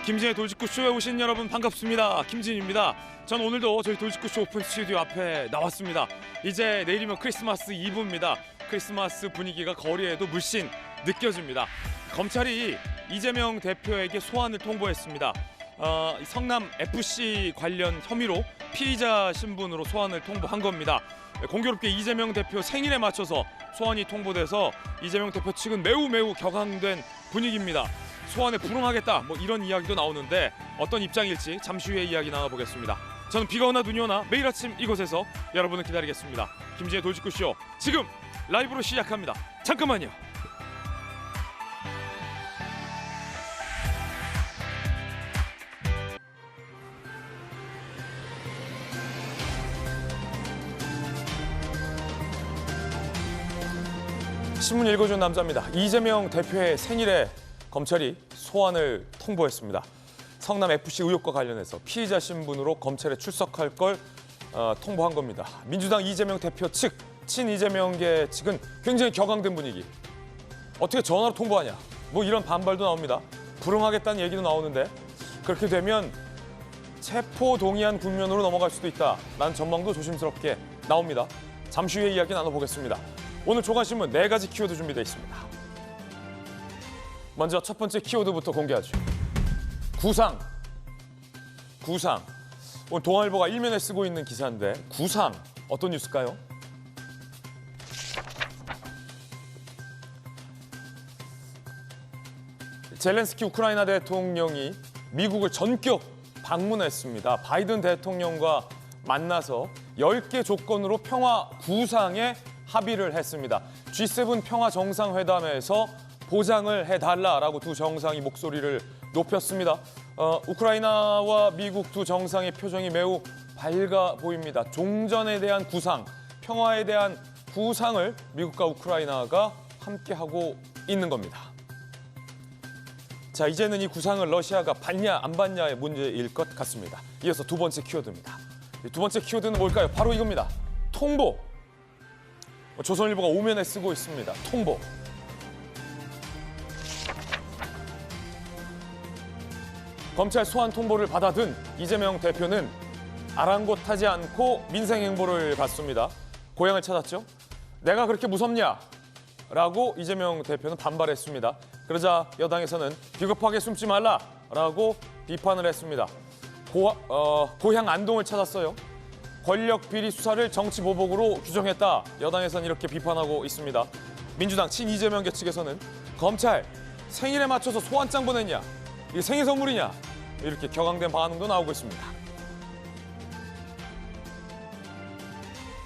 김진의 돌직구쇼에 오신 여러분 반갑습니다. 김진입니다. 전 오늘도 저희 돌직구쇼 오픈 스튜디오 앞에 나왔습니다. 이제 내일이면 크리스마스 이브입니다. 크리스마스 분위기가 거리에도 물씬 느껴집니다. 검찰이 이재명 대표에게 소환을 통보했습니다. 성남 FC 관련 혐의로 피의자 신분으로 소환을 통보한 겁니다. 공교롭게 이재명 대표 생일에 맞춰서 소환이 통보돼서 이재명 대표 측은 매우 격앙된 분위기입니다. 소환에 불응하겠다 이런 이야기도 나오는데 어떤 입장일지 잠시 후에 이야기 나눠보겠습니다. 저는 비가 오나 눈이 오나 매일 아침 이곳에서 여러분을 기다리겠습니다. 김진의 돌직구쇼 지금 라이브로 시작합니다. 잠깐만요. 신문 읽어준 남자입니다. 이재명 대표의 생일에 검찰이 소환을 통보했습니다. 성남 FC 의혹과 관련해서 피의자 신분으로 검찰에 출석할 걸 통보한 겁니다. 민주당 이재명 대표 측, 친이재명계 측은 굉장히 격앙된 분위기. 어떻게 전화로 통보하냐? 이런 반발도 나옵니다. 불응하겠다는 얘기도 나오는데 그렇게 되면 체포 동의안 국면으로 넘어갈 수도 있다라는 전망도 조심스럽게 나옵니다. 잠시 후에 이야기 나눠보겠습니다. 오늘 조간신문 4가지 키워드 준비되어 있습니다. 먼저 첫 번째 키워드부터 공개하죠. 구상. 오늘 동아일보가 일면에 쓰고 있는 기사인데 구상 어떤 뉴스일까요? 젤렌스키 우크라이나 대통령이 미국을 전격 방문했습니다. 바이든 대통령과 만나서 10개 조건으로 평화 구상에 합의를 했습니다. G7 평화 정상회담에서 보장을 해달라라고 두 정상이 목소리를 높였습니다. 우크라이나와 미국 두 정상의 표정이 매우 밝아 보입니다. 종전에 대한 구상, 평화에 대한 구상을 미국과 우크라이나가 함께하고 있는 겁니다. 자, 이제는 이 구상을 러시아가 받냐 안 받냐의 문제일 것 같습니다. 이어서 두 번째 키워드입니다. 두 번째 키워드는 뭘까요? 바로 이겁니다. 통보. 조선일보가 오면에 쓰고 있습니다. 통보. 검찰 소환 통보를 받아든 이재명 대표는 아랑곳하지 않고 민생 행보를 갔습니다. 고향을 찾았죠. 내가 그렇게 무섭냐? 라고 이재명 대표는 반발했습니다. 그러자 여당에서는 비겁하게 숨지 말라라고 비판을 했습니다. 고향 안동을 찾았어요. 권력 비리 수사를 정치 보복으로 규정했다. 여당에서는 이렇게 비판하고 있습니다. 민주당 친이재명계 측에서는 검찰 생일에 맞춰서 소환장 보냈냐? 이게 생일 선물이냐? 이렇게 격앙된 반응도 나오고 있습니다.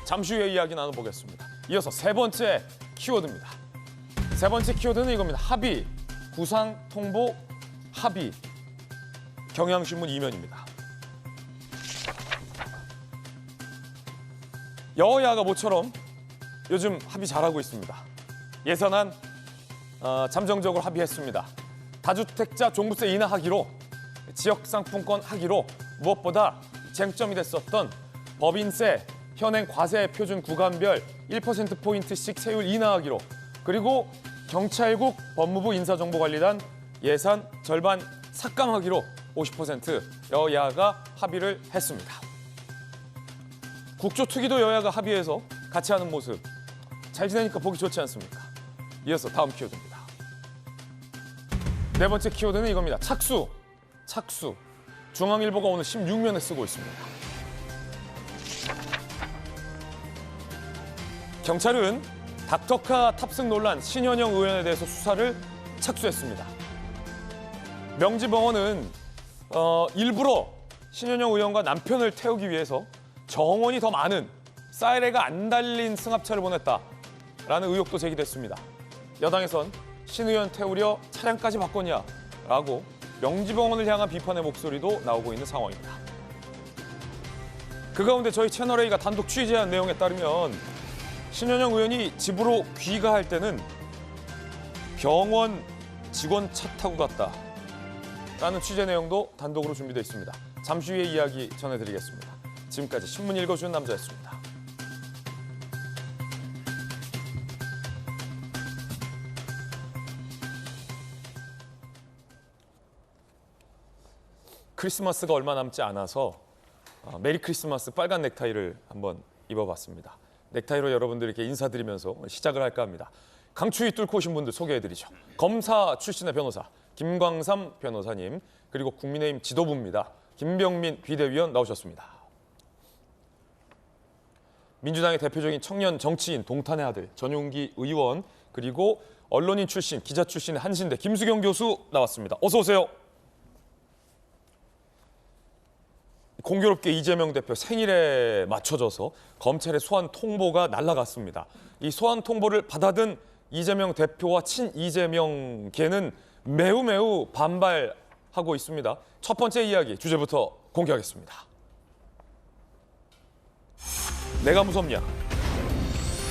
잠시 후에 이야기 나눠보겠습니다. 이어서 세 번째 키워드입니다. 세 번째 키워드는 이겁니다. 합의, 구상, 통보, 합의. 경향신문 2면입니다. 여야가 모처럼 요즘 합의 잘하고 있습니다. 예산안 잠정적으로 합의했습니다. 다주택자 종부세 인하하기로, 지역상품권 하기로, 무엇보다 쟁점이 됐었던 법인세, 현행 과세 표준 구간별 1%포인트씩 세율 인하하기로, 그리고 경찰국 법무부 인사정보관리단 예산 절반 삭감하기로 50% 여야가 합의를 했습니다. 국조특위도 여야가 합의해서 같이 하는 모습 잘 지내니까 보기 좋지 않습니까? 이어서 다음 키워드입니다. 네 번째 키워드는 이겁니다. 착수. 중앙일보가 오늘 16면에 쓰고 있습니다. 경찰은 닥터카 탑승 논란 신현영 의원에 대해서 수사를 착수했습니다. 명지병원은 일부러 신현영 의원과 남편을 태우기 위해서 정원이 더 많은 사이레가 안 달린 승합차를 보냈다라는 의혹도 제기됐습니다. 여당에선 신 의원 태우려 차량까지 바꿨냐라고 명지병원을 향한 비판의 목소리도 나오고 있는 상황입니다. 그 가운데 저희 채널A가 단독 취재한 내용에 따르면 신현영 의원이 집으로 귀가할 때는 병원 직원 차 타고 갔다라는 취재 내용도 단독으로 준비되어 있습니다. 잠시 후에 이야기 전해드리겠습니다. 지금까지 신문 읽어주는 남자였습니다. 크리스마스가 얼마 남지 않아서 메리 크리스마스 빨간 넥타이를 한번 입어봤습니다. 넥타이로 여러분들에게 인사드리면서 시작을 할까 합니다. 강추위 뚫고 오신 분들 소개해드리죠. 검사 출신의 변호사 김광삼 변호사님, 그리고 국민의힘 지도부입니다. 김병민 비대위원 나오셨습니다. 민주당의 대표적인 청년 정치인 동탄의 아들 전용기 의원, 그리고 언론인 출신, 기자 출신의 한신대 김수경 교수 나왔습니다. 어서 오세요. 공교롭게 이재명 대표 생일에 맞춰져서 검찰의 소환 통보가 날아갔습니다. 이 소환 통보를 받아든 이재명 대표와 친 이재명계는 매우 반발하고 있습니다. 첫 번째 이야기 주제부터 공개하겠습니다. 내가 무섭냐?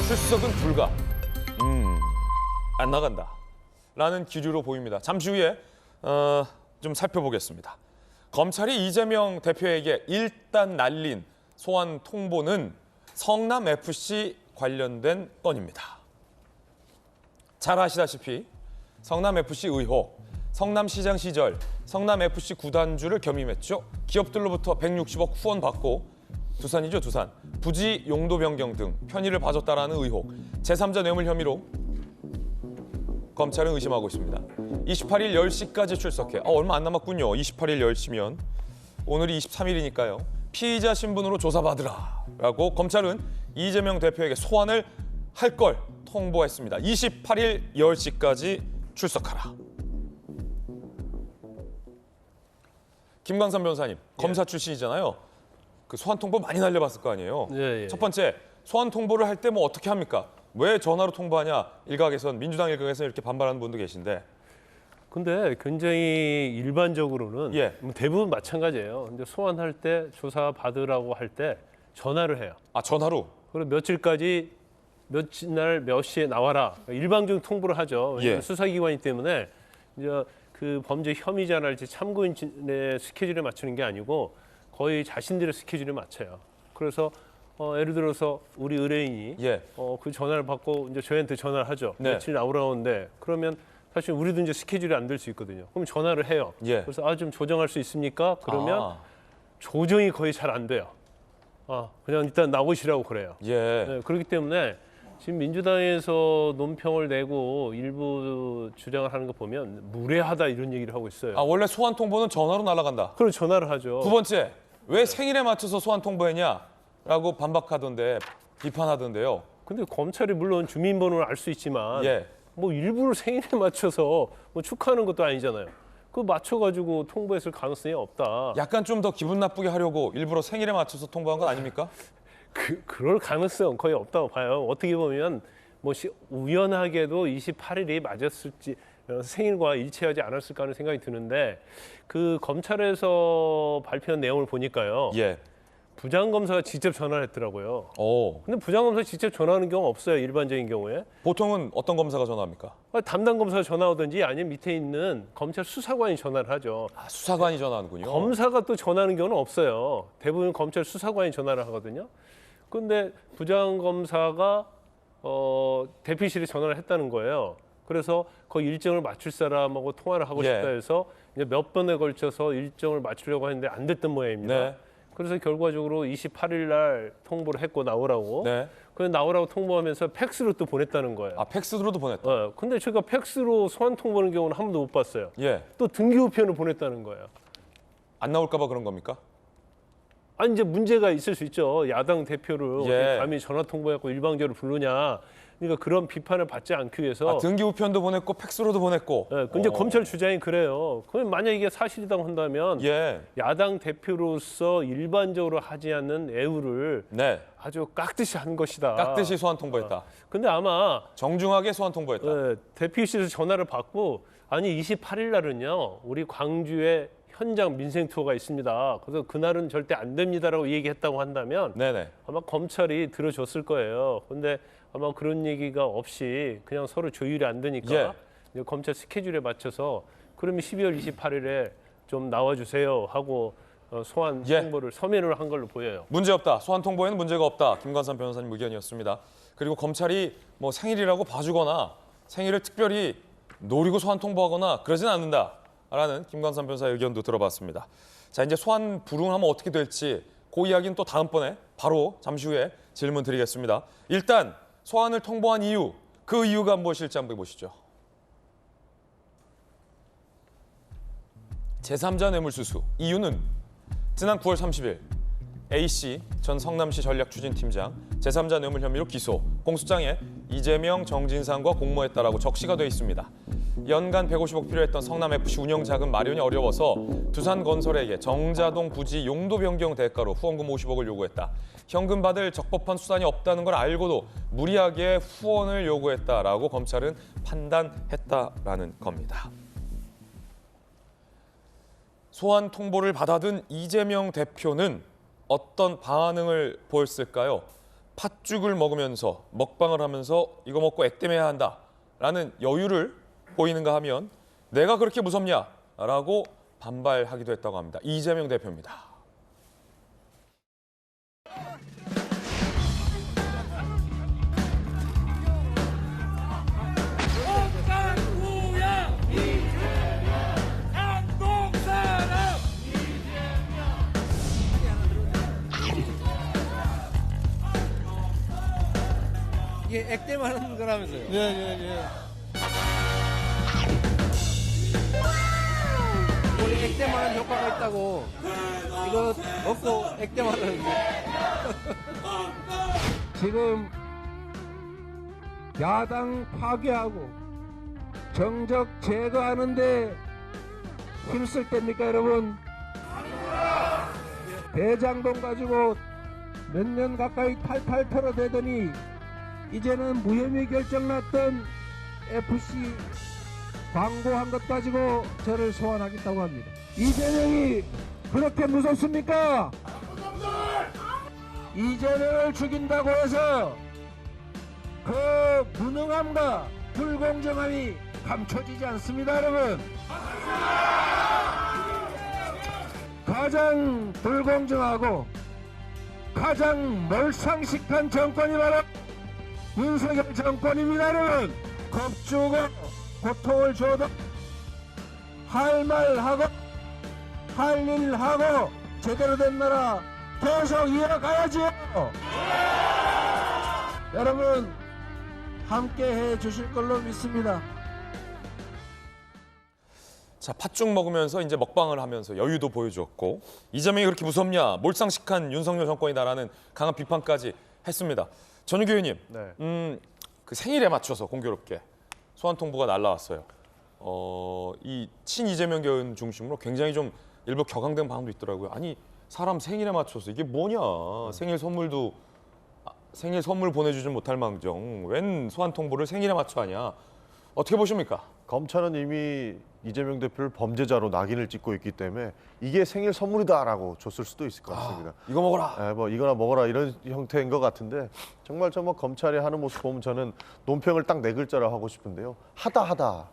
출석은 불가. 안 나간다. 라는 기류로 보입니다. 잠시 후에 좀 살펴보겠습니다. 검찰이 이재명 대표에게 일단 날린 소환 통보는 성남FC 관련된 건입니다. 잘 아시다시피 성남FC 의혹, 성남시장 시절 성남FC 구단주를 겸임했죠. 기업들로부터 160억 후원 받고 두산이죠, 두산. 부지 용도 변경 등 편의를 봐줬다라는 의혹, 제3자 뇌물 혐의로 검찰은 의심하고 있습니다. 28일 10시까지 출석해. 얼마 안 남았군요. 28일 10시면 오늘이 23일이니까요. 피의자 신분으로 조사받으라 라고 검찰은 이재명 대표에게 소환을 할 걸 통보했습니다. 28일 10시까지 출석하라. 김광삼 변호사님, 검사 출신이잖아요. 그 소환 통보 많이 날려봤을 거 아니에요. 예. 첫 번째, 소환 통보를 할 때 뭐 어떻게 합니까? 왜 전화로 통보하냐? 일각에선, 민주당 일각에서는 이렇게 반발하는 분도 계신데. 근데 굉장히 일반적으로는 예. 뭐 대부분 마찬가지예요. 근데 소환할 때 조사 받으라고 할 때 전화를 해요. 전화로? 그리고 며칠까지 며칠 날 몇 시에 나와라. 일방적인 통보를 하죠. 왜냐하면 예. 수사기관이기 때문에 이제 그 범죄 혐의자랄지 참고인의 스케줄에 맞추는 게 아니고 거의 자신들의 스케줄에 맞춰요. 그래서 예를 들어서 우리 의뢰인이 예. 그 전화를 받고 이제 저희한테 전화를 하죠. 네. 며칠 나오라는데 그러면 사실 우리도 이제 스케줄이 안 될 수 있거든요. 그럼 전화를 해요. 예. 그래서 좀 조정할 수 있습니까? 그러면 조정이 거의 잘 안 돼요. 그냥 일단 나오시라고 그래요. 예. 네, 그렇기 때문에 지금 민주당에서 논평을 내고 일부 주장을 하는 거 보면 무례하다 이런 얘기를 하고 있어요. 원래 소환 통보는 전화로 날아간다. 그럼 전화를 하죠. 두 번째, 왜 생일에 맞춰서 소환 통보했냐라고 반박하던데, 비판하던데요. 근데 검찰이 물론 주민번호를 알 수 있지만 예. 뭐 일부러 생일에 맞춰서 뭐 축하하는 것도 아니잖아요. 그거 맞춰가지고 통보했을 가능성이 없다. 약간 좀 더 기분 나쁘게 하려고 일부러 생일에 맞춰서 통보한 건 아닙니까? 그럴 가능성 거의 없다고 봐요. 어떻게 보면 뭐 우연하게도 28일이 맞았을지 생일과 일치하지 않았을까 하는 생각이 드는데 그 검찰에서 발표한 내용을 보니까요. 예. 부장검사가 직접 전화를 했더라고요. 근데 부장검사가 직접 전화하는 경우 없어요. 일반적인 경우에. 보통은 어떤 검사가 전화합니까? 담당 검사가 전화 오든지 아니면 밑에 있는 검찰 수사관이 전화를 하죠. 수사관이 전화하는군요. 검사가 또 전화하는 경우는 없어요. 대부분 검찰 수사관이 전화를 하거든요. 근데 부장검사가 대피실에 전화를 했다는 거예요. 그래서 그 일정을 맞출 사람하고 통화를 하고 싶다 해서 이제 몇 번에 걸쳐서 일정을 맞추려고 했는데 안 됐던 모양입니다. 네. 그래서 결과적으로 28일 날 통보를 했고 나오라고. 네. 그래서 나오라고 통보하면서 팩스로 또 보냈다는 거예요. 팩스로도 보냈다. 근데 제가 팩스로 소환 통보하는 경우는 한 번도 못 봤어요. 예. 또 등기우편을 보냈다는 거예요. 안 나올까 봐 그런 겁니까? 아니 이제 문제가 있을 수 있죠. 야당 대표를 예. 어떻게 감히 전화 통보해갖고 일방적으로 부르냐. 그러니까 그런 비판을 받지 않기 위해서. 등기우편도 보냈고 팩스로도 보냈고. 근데 검찰 주장이 그래요. 그럼 만약 이게 사실이라고 한다면 야당 대표로서 일반적으로 하지 않는 애우를 아주 깍듯이 한 것이다. 깍듯이 소환 통보했다. 근데 아마 정중하게 소환 통보했다. 대표실에서 전화를 받고 아니 28일 날은요. 우리 광주에 현장 민생 투어가 있습니다. 그래서 그날은 절대 안 됩니다라고 얘기했다고 한다면 아마 검찰이 들어줬을 거예요. 근데 아마 그런 얘기가 없이 그냥 서로 조율이 안 되니까 검찰 스케줄에 맞춰서 그러면 12월 28일에 좀 나와주세요 하고 소환 통보를 서면으로 한 걸로 보여요. 문제없다. 소환 통보에는 문제가 없다. 김광삼 변호사님 의견이었습니다. 그리고 검찰이 뭐 생일이라고 봐주거나 생일을 특별히 노리고 소환 통보하거나 그러진 않는다라는 김광삼 변호사의 의견도 들어봤습니다. 자, 이제 소환 불응하면 어떻게 될지 그 이야기는 또 다음번에 바로 잠시 후에 질문 드리겠습니다. 일단 소환을 통보한 이유, 그 이유가 무엇일지 한번 보시죠. 제3자 뇌물수수. 이유는 지난 9월 30일 A씨 전 성남시 전략추진팀장 제3자 뇌물 혐의로 기소. 공소장에 이재명, 정진상과 공모했다라고 적시가 돼 있습니다. 연간 150억 필요했던 성남FC 운영 자금 마련이 어려워서 두산건설에게 정자동 부지 용도 변경 대가로 후원금 50억을 요구했다. 현금 받을 적법한 수단이 없다는 걸 알고도 무리하게 후원을 요구했다라고 검찰은 판단했다라는 겁니다. 소환 통보를 받아든 이재명 대표는 어떤 반응을 보였을까요? 팥죽을 먹으면서 먹방을 하면서 이거 먹고 액땜해야 한다라는 여유를 보이는가 하면 내가 그렇게 무섭냐라고 반발하기도 했다고 합니다. 이재명 대표입니다. 이게 액땜하는 거라면서요? 예. 우리 액땜하는 효과가 있다고. 이거 먹고 액땜하는 거. 지금 야당 파괴하고 정적 제거하는데 힘쓸 때입니까, 여러분? 대장동 가지고 몇 년 가까이 탈탈 털어대더니 이제는 무혐의 결정 났던 FC 광고한 것 가지고 저를 소환하겠다고 합니다. 이재명이 그렇게 무섭습니까? 이재명을 죽인다고 해서 그 무능함과 불공정함이 감춰지지 않습니다, 여러분. 가장 불공정하고 가장 몰상식한 정권이 바로 윤석열 정권입니다, 여러분. 겁주고 고통을 줘도 할 말 하고 할 일 하고 제대로 된 나라 계속 이어가야지요. 여러분 함께 해 주실 걸로 믿습니다. 자, 팥죽 먹으면서 이제 먹방을 하면서 여유도 보여주었고 이재명이 그렇게 무섭냐, 몰상식한 윤석열 정권이다라는 강한 비판까지 했습니다. 전유교 의원님, 그 생일에 맞춰서 공교롭게 소환 통보가 날라왔어요. 이 친이재명 의원 중심으로 굉장히 좀 일부 격앙된 반응도 있더라고요. 아니 사람 생일에 맞춰서 이게 뭐냐? 생일 선물 보내주지 못할 망정 웬 소환 통보를 생일에 맞춰 하냐? 어떻게 보십니까? 검찰은 이미 이재명 대표를 범죄자로 낙인을 찍고 있기 때문에 이게 생일 선물이다라고 줬을 수도 있을 것 같습니다. 이거 먹어라. 예, 뭐 이거나 먹어라 이런 형태인 것 같은데 정말 뭐 검찰이 하는 모습 보면 저는 논평을 딱 네 글자로 하고 싶은데요. 하다.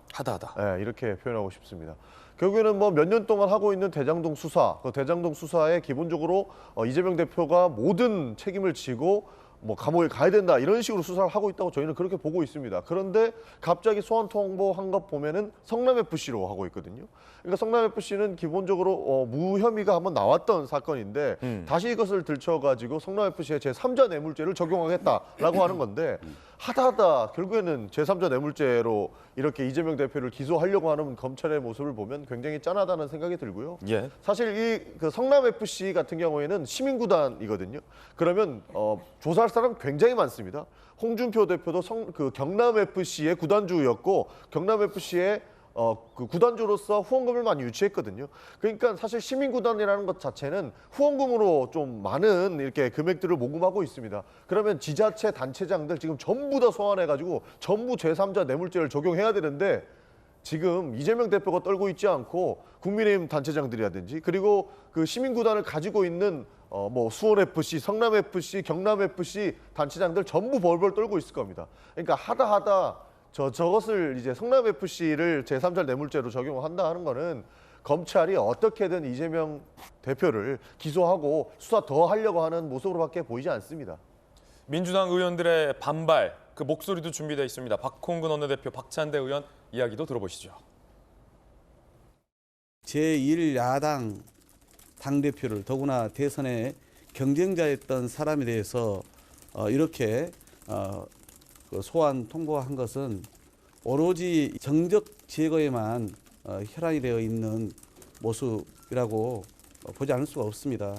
예, 이렇게 표현하고 싶습니다. 결국에는 뭐 몇 년 동안 하고 있는 대장동 수사, 그 대장동 수사에 기본적으로 이재명 대표가 모든 책임을 지고 뭐 감옥에 가야 된다 이런 식으로 수사를 하고 있다고 저희는 그렇게 보고 있습니다. 그런데 갑자기 소환 통보한 것 보면은 성남FC로 하고 있거든요. 그러니까 성남FC는 기본적으로 무혐의가 한번 나왔던 사건인데 다시 이것을 들춰가지고 성남FC의 제3자 뇌물죄를 적용하겠다라고 하는 건데 하다 결국에는 제3자 뇌물죄로 이렇게 이재명 대표를 기소하려고 하는 검찰의 모습을 보면 굉장히 짠하다는 생각이 들고요. 예. 사실 그 성남FC 같은 경우에는 시민구단이거든요. 그러면 조사할 사람 굉장히 많습니다. 홍준표 대표도 그 경남FC의 구단주였고 경남FC의 그 구단주로서 후원금을 많이 유치했거든요. 그러니까 사실 시민구단이라는 것 자체는 후원금으로 좀 많은 이렇게 금액들을 모금하고 있습니다. 그러면 지자체 단체장들 지금 전부 다 소환해가지고 전부 제3자 뇌물죄를 적용해야 되는데 지금 이재명 대표가 떨고 있지 않고 국민의힘 단체장들이라든지 그리고 그 시민구단을 가지고 있는 뭐 수원FC, 성남FC, 경남FC 단체장들 전부 벌벌 떨고 있을 겁니다. 그러니까 하다 저것을 이제 성남FC를 제3자 뇌물죄로 적용한다 하는 거는 검찰이 어떻게든 이재명 대표를 기소하고 수사 더 하려고 하는 모습으로밖에 보이지 않습니다. 민주당 의원들의 반발, 그 목소리도 준비되어 있습니다. 박홍근 원내대표, 박찬대 의원 이야기도 들어보시죠. 제1야당 당대표를 더구나 대선의 경쟁자였던 사람에 대해서 이렇게 그 소환 통보한 것은 오로지 정적 제거에만 혈안이 되어 있는 모습이라고 보지 않을 수가 없습니다.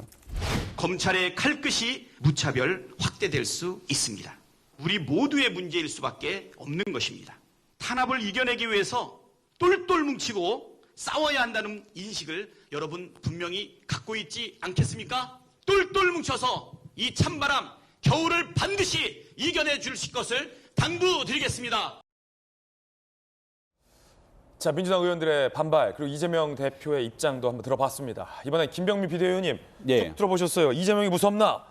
검찰의 칼끝이 무차별 확대될 수 있습니다. 우리 모두의 문제일 수밖에 없는 것입니다. 탄압을 이겨내기 위해서 똘똘 뭉치고 싸워야 한다는 인식을 여러분 분명히 갖고 있지 않겠습니까? 똘똘 뭉쳐서 이 찬바람, 겨울을 반드시 이겨내 주실 것을 당부드리겠습니다. 자, 민주당 의원들의 반발 그리고 이재명 대표의 입장도 한번 들어봤습니다. 이번에 김병민 비대위원님 쭉 들어보셨어요. 이재명이 무섭나?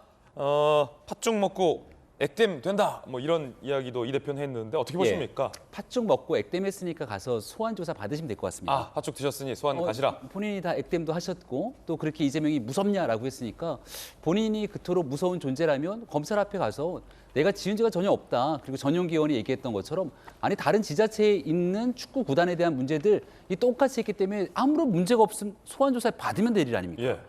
팥죽 먹고 액땜 된다. 뭐 이런 이야기도 이 대표는 했는데 어떻게 보십니까? 팥죽 먹고 액땜했으니까 가서 소환 조사 받으시면 될 것 같습니다. 아, 팥죽 드셨으니 소환 가시라. 본인이 다 액땜도 하셨고 또 그렇게 이재명이 무섭냐라고 했으니까 본인이 그토록 무서운 존재라면 검찰 앞에 가서 내가 지은 죄가 전혀 없다. 그리고 전용기 의원이 얘기했던 것처럼 아니 다른 지자체에 있는 축구 구단에 대한 문제들 이 똑같이 했기 때문에 아무런 문제가 없으면 소환 조사 받으면 될 일 아닙니까? 예.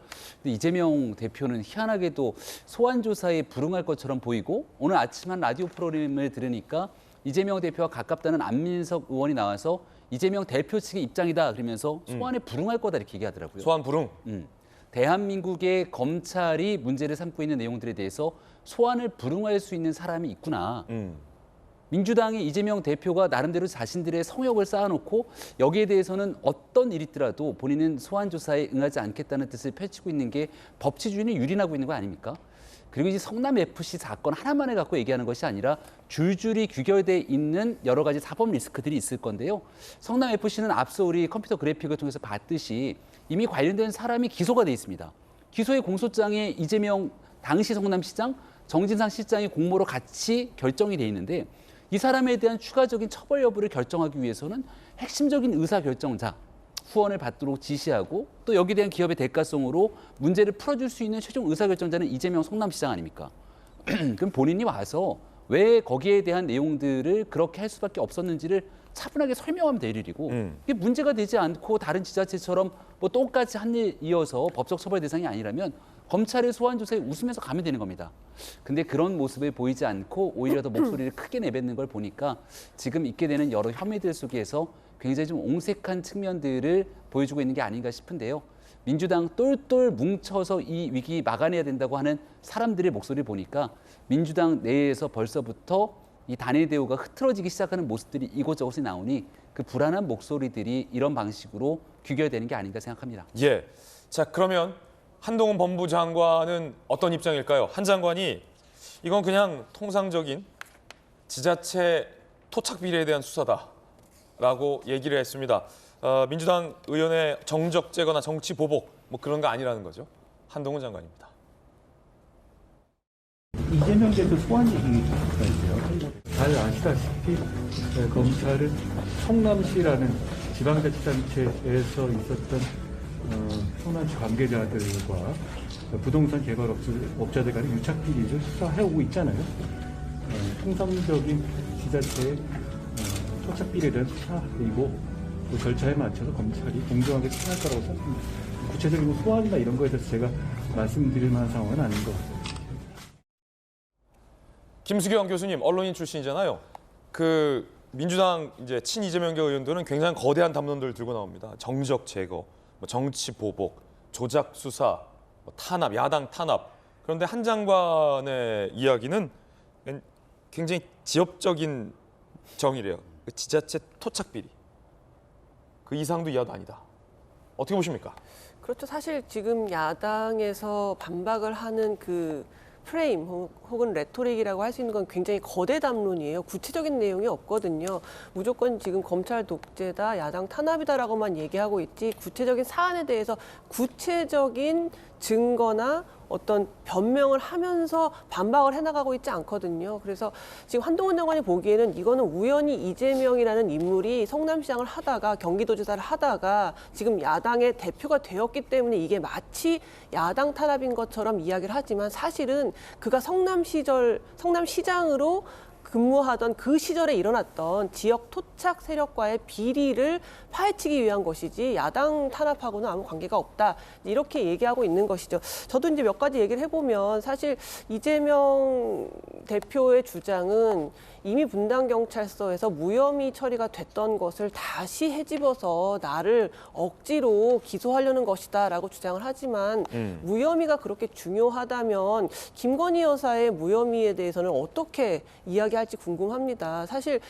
근데 이재명 대표는 희한하게도 소환 조사에 불응할 것처럼 보이고 오늘 아침 한 라디오 프로그램을 들으니까 이재명 대표와 가깝다는 안민석 의원이 나와서 이재명 대표 측의 입장이다 그러면서 소환에 불응할 거다 이렇게 얘기하더라고요. 소환 불응. 대한민국의 검찰이 문제를 삼고 있는 내용들에 대해서 소환을 불응할 수 있는 사람이 있구나. 민주당의 이재명 대표가 나름대로 자신들의 성역을 쌓아놓고 여기에 대해서는 어떤 일이 있더라도 본인은 소환 조사에 응하지 않겠다는 뜻을 펼치고 있는 게 법치주의는 유린하고 있는 거 아닙니까? 그리고 이제 성남FC 사건 하나만을 갖고 얘기하는 것이 아니라 줄줄이 규결돼 있는 여러 가지 사법 리스크들이 있을 건데요. 성남FC는 앞서 우리 컴퓨터 그래픽을 통해서 봤듯이 이미 관련된 사람이 기소가 돼 있습니다. 기소의 공소장에 이재명 당시 성남시장, 정진상 시장의 공모로 같이 결정이 돼 있는데 이 사람에 대한 추가적인 처벌 여부를 결정하기 위해서는 핵심적인 의사결정자, 후원을 받도록 지시하고 또 여기에 대한 기업의 대가성으로 문제를 풀어줄 수 있는 최종 의사결정자는 이재명 성남시장 아닙니까? 그럼 본인이 와서 왜 거기에 대한 내용들을 그렇게 할 수밖에 없었는지를 차분하게 설명하면 될 일이고 이게 문제가 되지 않고 다른 지자체처럼 뭐 똑같이 한 일 이어서 법적 처벌 대상이 아니라면 검찰의 소환 조사에 웃으면서 가면 되는 겁니다. 근데 그런 모습을 보이지 않고 오히려 더 목소리를 크게 내뱉는 걸 보니까 지금 있게 되는 여러 혐의들 속에서 굉장히 좀 옹색한 측면들을 보여주고 있는 게 아닌가 싶은데요. 민주당 똘똘 뭉쳐서 이 위기 막아내야 된다고 하는 사람들의 목소리를 보니까 민주당 내에서 벌써부터 이 단일 대우가 흐트러지기 시작하는 모습들이 이곳저곳에 나오니 그 불안한 목소리들이 이런 방식으로 규결되는 게 아닌가 생각합니다. 예. 자, 그러면 한동훈 법무장관은 어떤 입장일까요? 한 장관이 이건 그냥 통상적인 지자체 토착 비리에 대한 수사다라고 얘기를 했습니다. 민주당 의원의 정적 제거나 정치 보복 뭐 그런 거 아니라는 거죠. 한동훈 장관입니다. 이재명 대표 소환 얘기가 있어요. 잘 아시다시피 검찰은 성남시라는 지방자치단체에서 있었던 성남시 관계자들과 부동산 개발업자들 간의 유착 비리를 수사해오고 있잖아요. 통상적인 지자체의 토착 비리에 대한 수사이고 그 절차에 맞춰서 검찰이 공정하게 수사할 거라고 생각합니다. 구체적인 소환이나 이런 거에 대해서 제가 말씀드릴 만한 상황은 아닌 것 같아요. 김수경 교수님 언론인 출신이잖아요. 그 민주당 이제 친 이재명계 의원들은 굉장히 거대한 담론들을 들고 나옵니다. 정적 제거, 뭐 정치 보복, 조작 수사, 뭐 탄압, 야당 탄압. 그런데 한 장관의 이야기는 굉장히 지엽적인 정의래요. 지자체 토착 비리. 그 이상도 이하도 아니다. 어떻게 보십니까? 그렇죠. 사실 지금 야당에서 반박을 하는 그 프레임 혹은 레토릭이라고 할 수 있는 건 굉장히 거대 담론이에요. 구체적인 내용이 없거든요. 무조건 지금 검찰 독재다, 야당 탄압이다라고만 얘기하고 있지 구체적인 사안에 대해서 구체적인 증거나 어떤 변명을 하면서 반박을 해나가고 있지 않거든요. 그래서 지금 한동훈 장관이 보기에는 이거는 우연히 이재명이라는 인물이 성남시장을 하다가 경기도지사를 하다가 지금 야당의 대표가 되었기 때문에 이게 마치 야당 탄압인 것처럼 이야기를 하지만 사실은 그가 성남시장으로 근무하던 그 시절에 일어났던 지역 토착 세력과의 비리를 파헤치기 위한 것이지 야당 탄압하고는 아무 관계가 없다. 이렇게 얘기하고 있는 것이죠. 저도 이제 몇 가지 얘기를 해보면 사실 이재명 대표의 주장은 이미 분당경찰서에서 무혐의 처리가 됐던 것을 다시 헤집어서 나를 억지로 기소하려는 것이다라고 주장을 하지만 무혐의가 그렇게 중요하다면 김건희 여사의 무혐의에 대해서는 어떻게 이야기할지 궁금합니다. 사실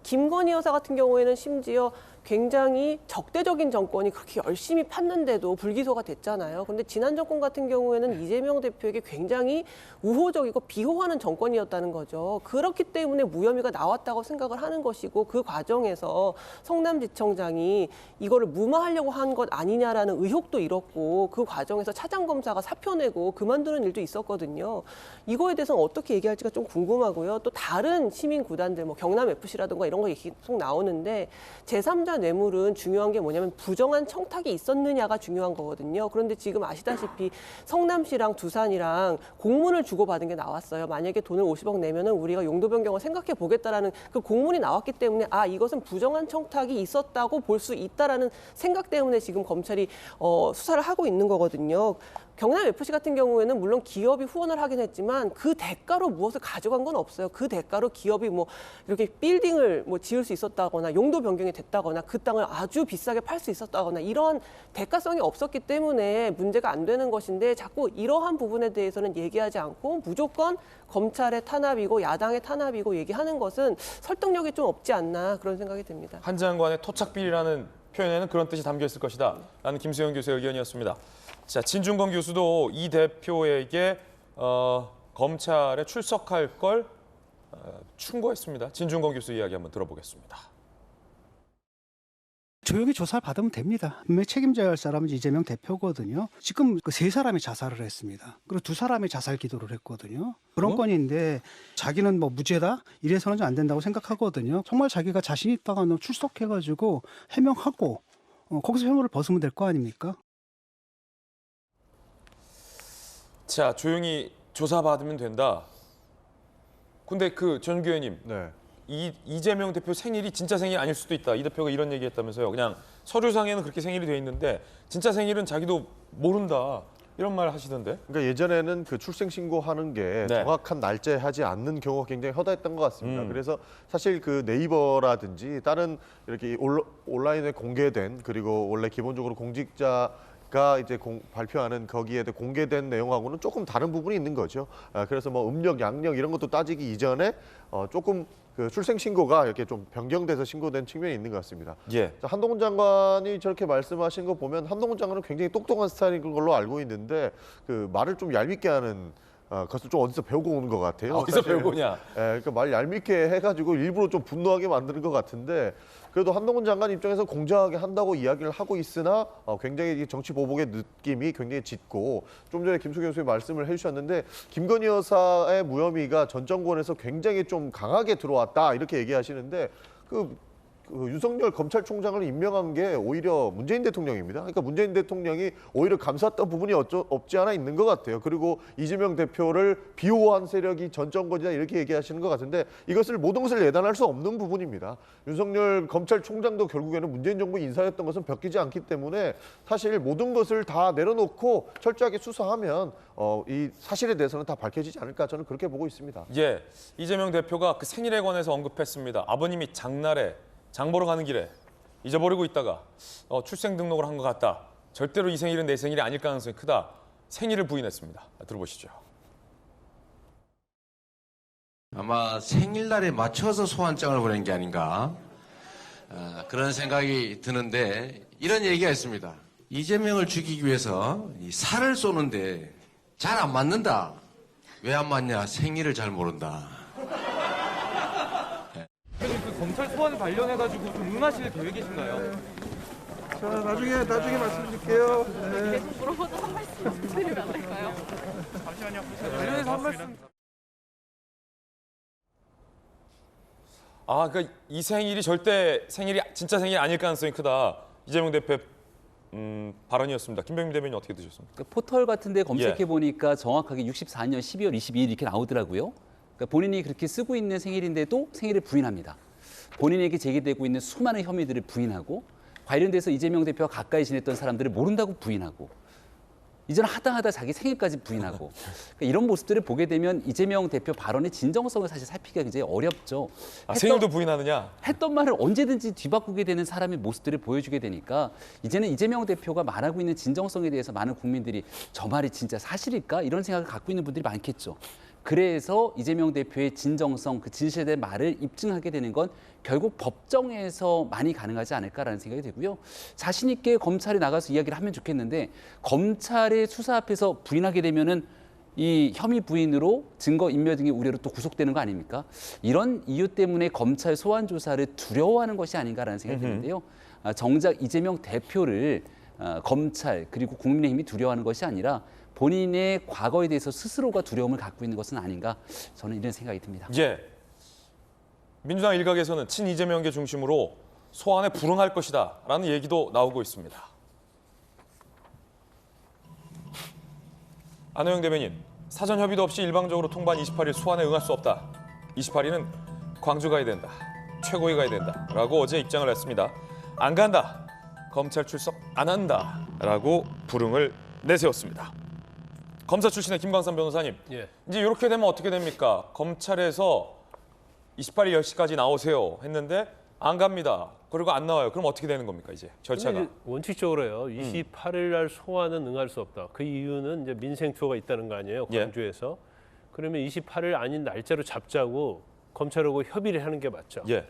김건희 여사 같은 경우에는 심지어 굉장히 적대적인 정권이 그렇게 열심히 팠는데도 불기소가 됐잖아요. 그런데 지난 정권 같은 경우에는 이재명 대표에게 굉장히 우호적이고 비호하는 정권이었다는 거죠. 그렇기 때문에 무혐의가 나왔다고 생각을 하는 것이고 그 과정에서 성남지청장이 이거를 무마하려고 한 것 아니냐라는 의혹도 일었고 그 과정에서 차장검사가 사표 내고 그만두는 일도 있었거든요. 이거에 대해서는 어떻게 얘기할지가 좀 궁금하고요. 또 다른 시민구단들, 뭐 경남FC라든가 이런 거 계속 나오는데 제3자 뇌물은 중요한 게 뭐냐면 부정한 청탁이 있었느냐가 중요한 거거든요. 그런데 지금 아시다시피 성남시랑 두산이랑 공문을 주고받은 게 나왔어요. 만약에 돈을 50억 내면은 우리가 용도 변경을 생각해 보겠다라는 그 공문이 나왔기 때문에 아 이것은 부정한 청탁이 있었다고 볼 수 있다라는 생각 때문에 지금 검찰이 수사를 하고 있는 거거든요. 경남FC 같은 경우에는 물론 기업이 후원을 하긴 했지만 그 대가로 무엇을 가져간 건 없어요. 그 대가로 기업이 뭐 이렇게 빌딩을 뭐 지을 수 있었다거나 용도 변경이 됐다거나 그 땅을 아주 비싸게 팔 수 있었다거나 이런 대가성이 없었기 때문에 문제가 안 되는 것인데 자꾸 이러한 부분에 대해서는 얘기하지 않고 무조건 검찰의 탄압이고 야당의 탄압이고 얘기하는 것은 설득력이 좀 없지 않나 그런 생각이 듭니다. 한 장관의 토착비리라는 표현에는 그런 뜻이 담겨 있을 것이다. 라는 김수영 교수의 의견이었습니다. 자, 진중권 교수도 이 대표에게 검찰에 출석할 걸 충고했습니다. 진중권 교수 이야기 한번 들어보겠습니다. 조용히 조사를 받으면 됩니다. 분명히 책임져야 할 사람은 이재명 대표거든요. 지금 그 세 사람이 자살을 했습니다. 그리고 두 사람이 자살 기도를 했거든요. 그런 건인데 자기는 뭐 무죄다? 이래서는 안 된다고 생각하거든요. 정말 자기가 자신 있다가는 출석해가지고 해명하고 거기서 혐오를 벗으면 될 거 아닙니까? 자, 조용히 조사받으면 된다. 근데 그 전 교수님, 네. 이재명 대표 생일이 진짜 생일이 아닐 수도 있다. 이 대표가 이런 얘기했다면서요. 그냥 서류상에는 그렇게 생일이 돼 있는데 진짜 생일은 자기도 모른다. 이런 말 하시던데. 그러니까 예전에는 그 출생 신고하는 게 정확한 날짜에 하지 않는 경우가 굉장히 허다했던 것 같습니다. 그래서 사실 그 네이버라든지 다른 이렇게 온라인에 공개된 그리고 원래 기본적으로 공직자가 이제 발표하는 거기에 공개된 내용하고는 조금 다른 부분이 있는 거죠. 그래서 뭐 음력, 양력 이런 것도 따지기 이전에 조금 그 출생 신고가 이렇게 좀 변경돼서 신고된 측면이 있는 것 같습니다. 예. 한동훈 장관이 저렇게 말씀하신 거 보면 한동훈 장관은 굉장히 똑똑한 스타일인 걸로 알고 있는데 그 말을 좀 얄밉게 하는 그것을 좀 어디서 배우고 오는 것 같아요. 어디서 배우고 오냐? 그러니까 말 얄밉게 해가지고 일부러 좀 분노하게 만드는 것 같은데 그래도 한동훈 장관 입장에서 공정하게 한다고 이야기를 하고 있으나 굉장히 정치 보복의 느낌이 굉장히 짙고 좀 전에 김수 교수님 말씀을 해주셨는데 김건희 여사의 무혐의가 전 정권에서 굉장히 좀 강하게 들어왔다 이렇게 얘기하시는데 그 윤석열 검찰총장을 임명한 게 오히려 문재인 대통령입니다. 그러니까 문재인 대통령이 오히려 감쌌던 부분이 없지 않아 있는 것 같아요. 그리고 이재명 대표를 비호한 세력이 전 정권이다 이렇게 얘기하시는 것 같은데 이것을 모든 것을 예단할 수 없는 부분입니다. 윤석열 검찰총장도 결국에는 문재인 정부 인사였던 것은 벗기지 않기 때문에 사실 모든 것을 다 내려놓고 철저하게 수사하면 이 사실에 대해서는 다 밝혀지지 않을까 저는 그렇게 보고 있습니다. 예, 이재명 대표가 그 생일에 관해서 언급했습니다. 아버님이 장날에 장 보러 가는 길에 잊어버리고 있다가 출생 등록을 한 것 같다. 절대로 이 생일은 내 생일이 아닐 가능성이 크다. 생일을 부인했습니다. 들어보시죠. 아마 생일날에 맞춰서 소환장을 보낸 게 아닌가 그런 생각이 드는데 이런 얘기가 있습니다. 이재명을 죽이기 위해서 이 살을 쏘는데 잘 안 맞는다. 왜 안 맞냐? 생일을 잘 모른다. 그 검찰 소환 관련해가지고 좀 응하실 계획이신가요? 자, 나중에 말씀드릴게요. 네. 계속 물어봐도 한 말씀 드리면 안 될까요? 잠시만요. 관련해서 한 말씀. 그러니까 이 생일이 절대 진짜 생일이 아닐 가능성이 크다. 이재명 대표 발언이었습니다. 김병민 대변인 어떻게 드셨습니까? 포털 같은 데 검색해 보니까 정확하게 64년 12월 22일 이렇게 나오더라고요. 그러니까 본인이 그렇게 쓰고 있는 생일인데도 생일을 부인합니다. 본인에게 제기되고 있는 수많은 혐의들을 부인하고 관련돼서 이재명 대표와 가까이 지냈던 사람들을 모른다고 부인하고 이제는 하다 자기 생일까지 부인하고 그러니까 이런 모습들을 보게 되면 이재명 대표 발언의 진정성을 사실 살피기가 굉장히 어렵죠. 생일도 부인하느냐? 했던 말을 언제든지 뒤바꾸게 되는 사람의 모습들을 보여주게 되니까 이제는 이재명 대표가 말하고 있는 진정성에 대해서 많은 국민들이 저 말이 진짜 사실일까? 이런 생각을 갖고 있는 분들이 많겠죠. 그래서 이재명 대표의 진정성, 그 진실에 대한 말을 입증하게 되는 건 결국 법정에서 많이 가능하지 않을까라는 생각이 들고요. 자신 있게 검찰에 나가서 이야기를 하면 좋겠는데 검찰의 수사 앞에서 부인하게 되면은 이 혐의 부인으로 증거 인멸 등의 우려로 또 구속되는 거 아닙니까? 이런 이유 때문에 검찰 소환 조사를 두려워하는 것이 아닌가라는 생각이 드는데요. 정작 이재명 대표를 검찰 그리고 국민의힘이 두려워하는 것이 아니라 본인의 과거에 대해서 스스로가 두려움을 갖고 있는 것은 아닌가 저는 이런 생각이 듭니다. 예. 민주당 일각에서는 친 이재명계 중심으로 소환에 불응할 것이다라는 얘기도 나오고 있습니다. 안호영 대변인, 사전 협의도 없이 일방적으로 통보한 28일 소환에 응할 수 없다. 28일은 광주 가야 된다. 최고위 가야 된다라고 어제 입장을 했습니다. 안 간다. 검찰 출석 안 한다라고 불응을 내세웠습니다. 검사 출신의 김광삼 변호사님, 예. 이제 이렇게 되면 어떻게 됩니까? 검찰에서 28일 10시까지 나오세요 했는데 안 갑니다. 그리고 안 나와요. 그럼 어떻게 되는 겁니까 이제 절차가? 이제 원칙적으로요. 28일 날 소환은 응할 수 없다. 그 이유는 이제 민생 투어가 있다는 거 아니에요. 광주에서. 그러면 28일 아닌 날짜로 잡자고 검찰하고 협의를 하는 게 맞죠. 예.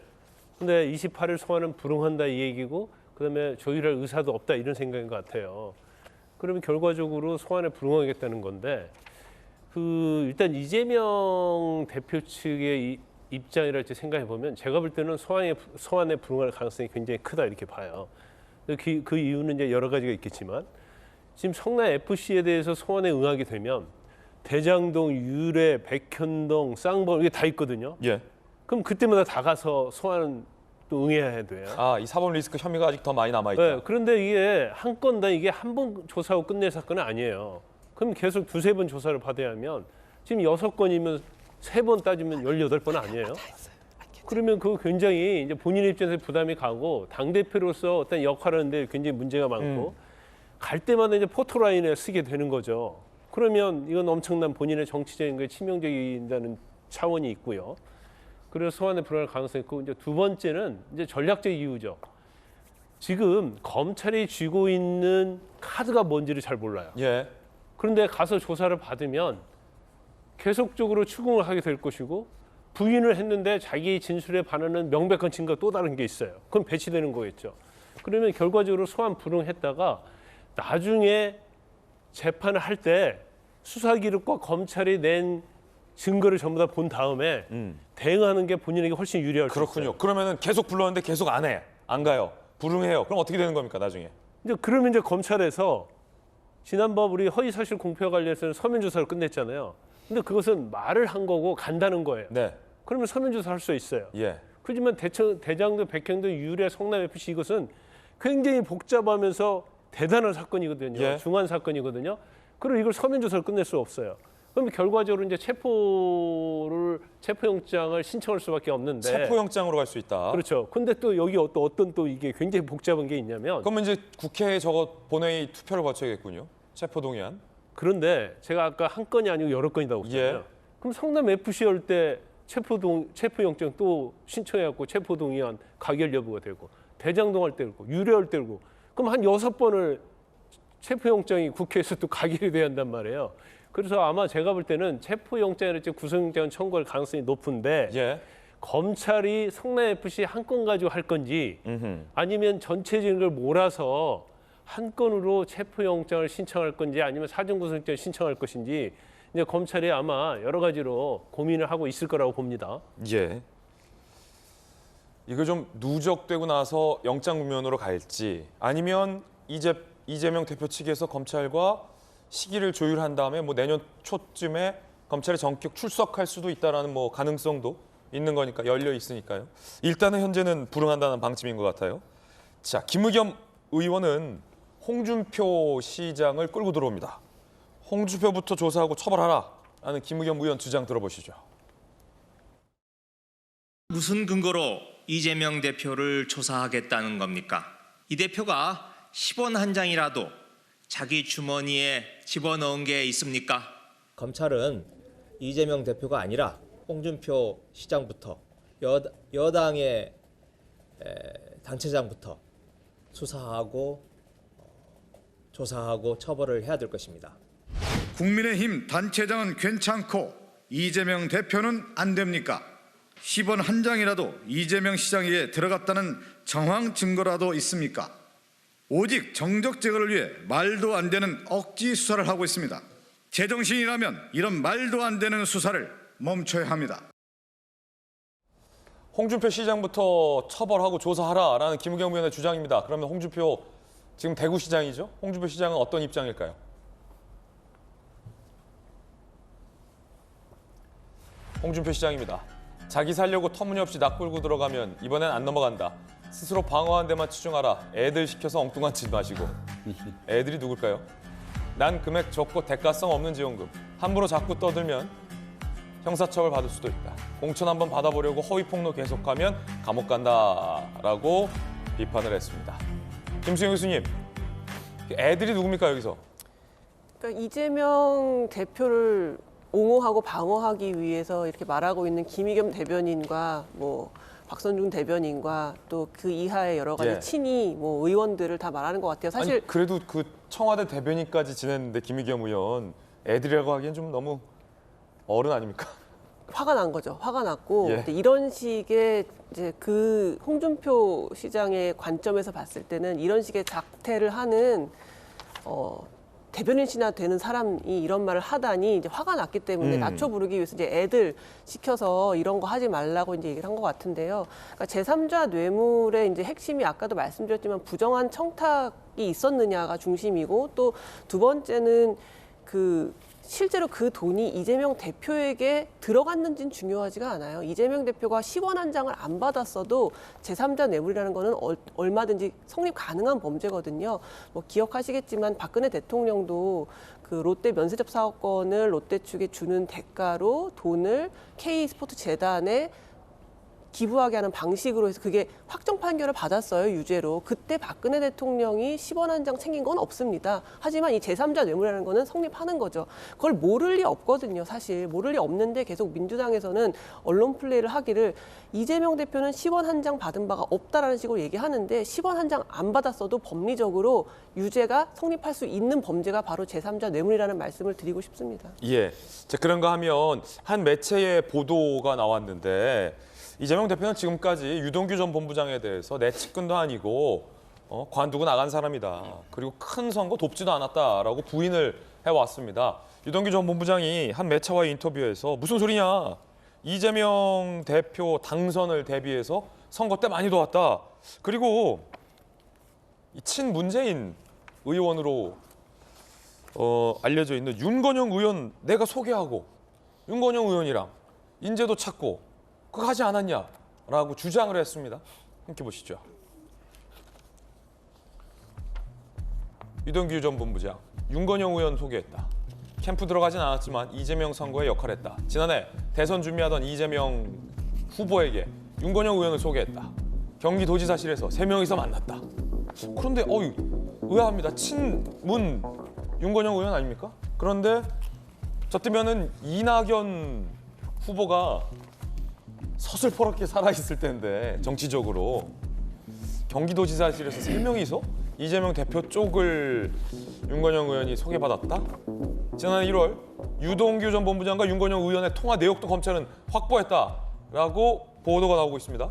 근데 28일 소환은 불응한다 이 얘기고 그다음에 조율할 의사도 없다 이런 생각인 것 같아요. 그러면 결과적으로 소환에 불응하겠다는 건데 일단 이재명 대표 측의 입장이랄지 생각해 보면 제가 볼 때는 소환에 불응할 가능성이 굉장히 크다 이렇게 봐요. 그 이유는 이제 여러 가지가 있겠지만 지금 성남 FC에 대해서 소환에 응하게 되면 대장동, 유래, 백현동, 쌍범 이게 다 있거든요. 예. 그럼 그때마다 다 가서 소환 또 응해야 돼요. 이 사법 리스크 혐의가 아직 더 많이 남아 있다. 네, 그런데 이게 한 건당 이게 한 번 조사하고 끝낼 사건은 아니에요. 그럼 계속 두세 번 조사를 받아야 하면 지금 6건이면 3번 따지면 18번 아니에요? 그러면 그거 굉장히 이제 본인 입장에서 부담이 가고 당대표로서 어떤 역할을 하는데 굉장히 문제가 많고 갈 때마다 이제 포토라인에 쓰게 되는 거죠. 그러면 이건 엄청난 본인의 정치적인 게 치명적이다는 차원이 있고요. 그래서 소환에 불응할 가능성이 있고 이제 두 번째는 이제 전략적 이유죠. 지금 검찰이 쥐고 있는 카드가 뭔지를 잘 몰라요. 예. 그런데 가서 조사를 받으면 계속적으로 추궁을 하게 될 것이고 부인을 했는데 자기 진술에 반하는 명백한 증거가 또 다른 게 있어요. 그럼 배치되는 거겠죠. 그러면 결과적으로 소환 불응했다가 나중에 재판을 할 때 수사기록과 검찰이 낸 증거를 전부 다 본 다음에 대응하는 게 본인에게 훨씬 유리할 수 있어요. 그렇군요. 그러면은 계속 불렀는데 계속 안 해. 안 가요. 불응해요. 그럼 어떻게 되는 겁니까 나중에? 그러면 이제 검찰에서 지난번 우리 허위사실 공표와 관련해서는 서면 조사를 끝냈잖아요. 근데 그것은 말을 한 거고 간다는 거예요. 네. 그러면 서면 조사할 수 있어요. 예. 그렇지만 대장동, 백현동, 유래, 성남 FC 이것은 굉장히 복잡하면서 대단한 사건이거든요. 예. 중한 사건이거든요. 그리고 이걸 서면 조사를 끝낼 수 없어요. 그럼 결과적으로 이제 체포영장을 신청할 수밖에 없는데. 체포영장으로 갈 수 있다. 그렇죠. 근데 또 여기 어떤 또 이게 굉장히 복잡한 게 있냐면. 그러면 이제 국회에 저거 본회의 투표를 거쳐야겠군요. 체포동의안. 그런데 제가 아까 한 건이 아니고 여러 건이라고 했잖아요. 예. 그럼 성남 FC 할 때 체포영장 또 신청해갖고 체포동의안 가결 여부가 되고 대장동 할 때 그렇고 유래할 때 그렇고 그럼 한 6번을 체포영장이 국회에서 또 가결이 돼야 한단 말이에요. 그래서 아마 제가 볼 때는 체포영장이랄지 구속영장 청구할 가능성이 높은데 예. 검찰이 성남 FC 한 건 가지고 할 건지 아니면 전체적인 걸 몰아서 한 건으로 체포영장을 신청할 건지 아니면 사전구속영장을 신청할 것인지 이제 검찰이 아마 여러 가지로 고민을 하고 있을 거라고 봅니다. 예. 이거 좀 누적되고 나서 영장구면으로 갈지 아니면 이재명 대표 측에서 검찰과 시기를 조율한 다음에 뭐 내년 초쯤에 검찰에 전격 출석할 수도 있다라는 뭐 가능성도 있는 거니까 열려 있으니까요. 일단은 현재는 불응한다는 방침인 것 같아요. 자, 김의겸 의원은 홍준표 시장을 끌고 들어옵니다. 홍준표부터 조사하고 처벌하라라는 김의겸 의원 주장 들어보시죠. 무슨 근거로 이재명 대표를 조사하겠다는 겁니까? 이 대표가 10원 한 장이라도 자기 주머니에 집어넣은 게 있습니까? 검찰은 이재명 대표가 아니라 홍준표 시장부터 여당의 당체장부터 수사하고 조사하고 처벌을 해야 될 것입니다. 국민의힘 단체장은 괜찮고 이재명 대표는 안 됩니까? 10원 한 장이라도 이재명 시장에게 들어갔다는 정황 증거라도 있습니까? 오직 정적 제거를 위해 말도 안 되는 억지 수사를 하고 있습니다. 제정신이라면 이런 말도 안 되는 수사를 멈춰야 합니다. 홍준표 시장부터 처벌하고 조사하라라는 김우겸 의원의 주장입니다. 그러면 홍준표 지금 대구시장이죠? 홍준표 시장은 어떤 입장일까요? 홍준표 시장입니다. 자기 살려고 터무니없이 낯불고 들어가면 이번엔 안 넘어간다. 스스로 방어한 데만 치중하라. 애들 시켜서 엉뚱한 짓 마시고. 애들이 누굴까요? 난 금액 적고 대가성 없는 지원금. 함부로 자꾸 떠들면 형사처벌 받을 수도 있다. 공천 한번 받아보려고 허위폭로 계속하면 감옥 간다라고 비판을 했습니다. 김수영 교수님, 애들이 누굽니까 여기서? 그러니까 이재명 대표를 옹호하고 방어하기 위해서 이렇게 말하고 있는 김의겸 대변인과 뭐 박선중 대변인과 또 그 이하의 여러 가지 친위 뭐 의원들을 다 말하는 것 같아요. 사실 아니, 그래도 그 청와대 대변인까지 지냈는데 김의겸 의원 애들이라고 하기엔 좀 너무 어른 아닙니까? 화가 난 거죠. 화가 났고 예. 근데 이런 식의 이제 그 홍준표 시장의 관점에서 봤을 때는 이런 식의 작태를 하는 대변인이나 되는 사람이 이런 말을 하다니 이제 화가 났기 때문에 낮춰 부르기 위해서 이제 애들 시켜서 이런 거 하지 말라고 이제 얘기를 한 것 같은데요. 그러니까 제3자 뇌물의 이제 핵심이 아까도 말씀드렸지만 부정한 청탁이 있었느냐가 중심이고 또 두 번째는 실제로 그 돈이 이재명 대표에게 들어갔는지는 중요하지가 않아요. 이재명 대표가 10원 한 장을 안 받았어도 제3자 뇌물이라는 거는 얼마든지 성립 가능한 범죄거든요. 뭐 기억하시겠지만 박근혜 대통령도 그 롯데 면세점 사업권을 롯데 측에 주는 대가로 돈을 K스포츠 재단에 기부하게 하는 방식으로 해서 그게 확정 판결을 받았어요, 유죄로. 그때 박근혜 대통령이 10원 한 장 챙긴 건 없습니다. 하지만 이 제3자 뇌물이라는 거는 성립하는 거죠. 그걸 모를 리 없거든요, 사실. 모를 리 없는데 계속 민주당에서는 언론 플레이를 하기를 이재명 대표는 10원 한 장 받은 바가 없다라는 식으로 얘기하는데 10원 한 장 안 받았어도 법리적으로 유죄가 성립할 수 있는 범죄가 바로 제3자 뇌물이라는 말씀을 드리고 싶습니다. 예. 자, 그런가 하면 한 매체의 보도가 나왔는데 이재명 대표는 지금까지 유동규 전 본부장에 대해서 내 측근도 아니고 관두고 나간 사람이다. 그리고 큰 선거 돕지도 않았다라고 부인을 해왔습니다. 유동규 전 본부장이 한 매체와의 인터뷰에서 무슨 소리냐. 이재명 대표 당선을 대비해서 선거 때 많이 도왔다. 그리고 친문재인 의원으로 알려져 있는 윤건영 의원 내가 소개하고 윤건영 의원이랑 인재도 찾고 그거 하지 않았냐라고 주장을 했습니다. 함께 보시죠. 유동규 전 본부장, 윤건영 의원 소개했다. 캠프 들어가진 않았지만 이재명 선거에 역할했다. 지난해 대선 준비하던 이재명 후보에게 윤건영 의원을 소개했다. 경기도지사실에서 3명이서 만났다. 그런데 의아합니다. 친문 윤건영 의원 아닙니까? 그런데 저 때면은 이낙연 후보가 서슬퍼렇게 살아있을 텐데 정치적으로 경기도지사실에서 3명이서 이재명 대표 쪽을 윤건영 의원이 소개받았다? 지난해 1월 유동규 전 본부장과 윤건영 의원의 통화 내역도 검찰은 확보했다라고 보도가 나오고 있습니다.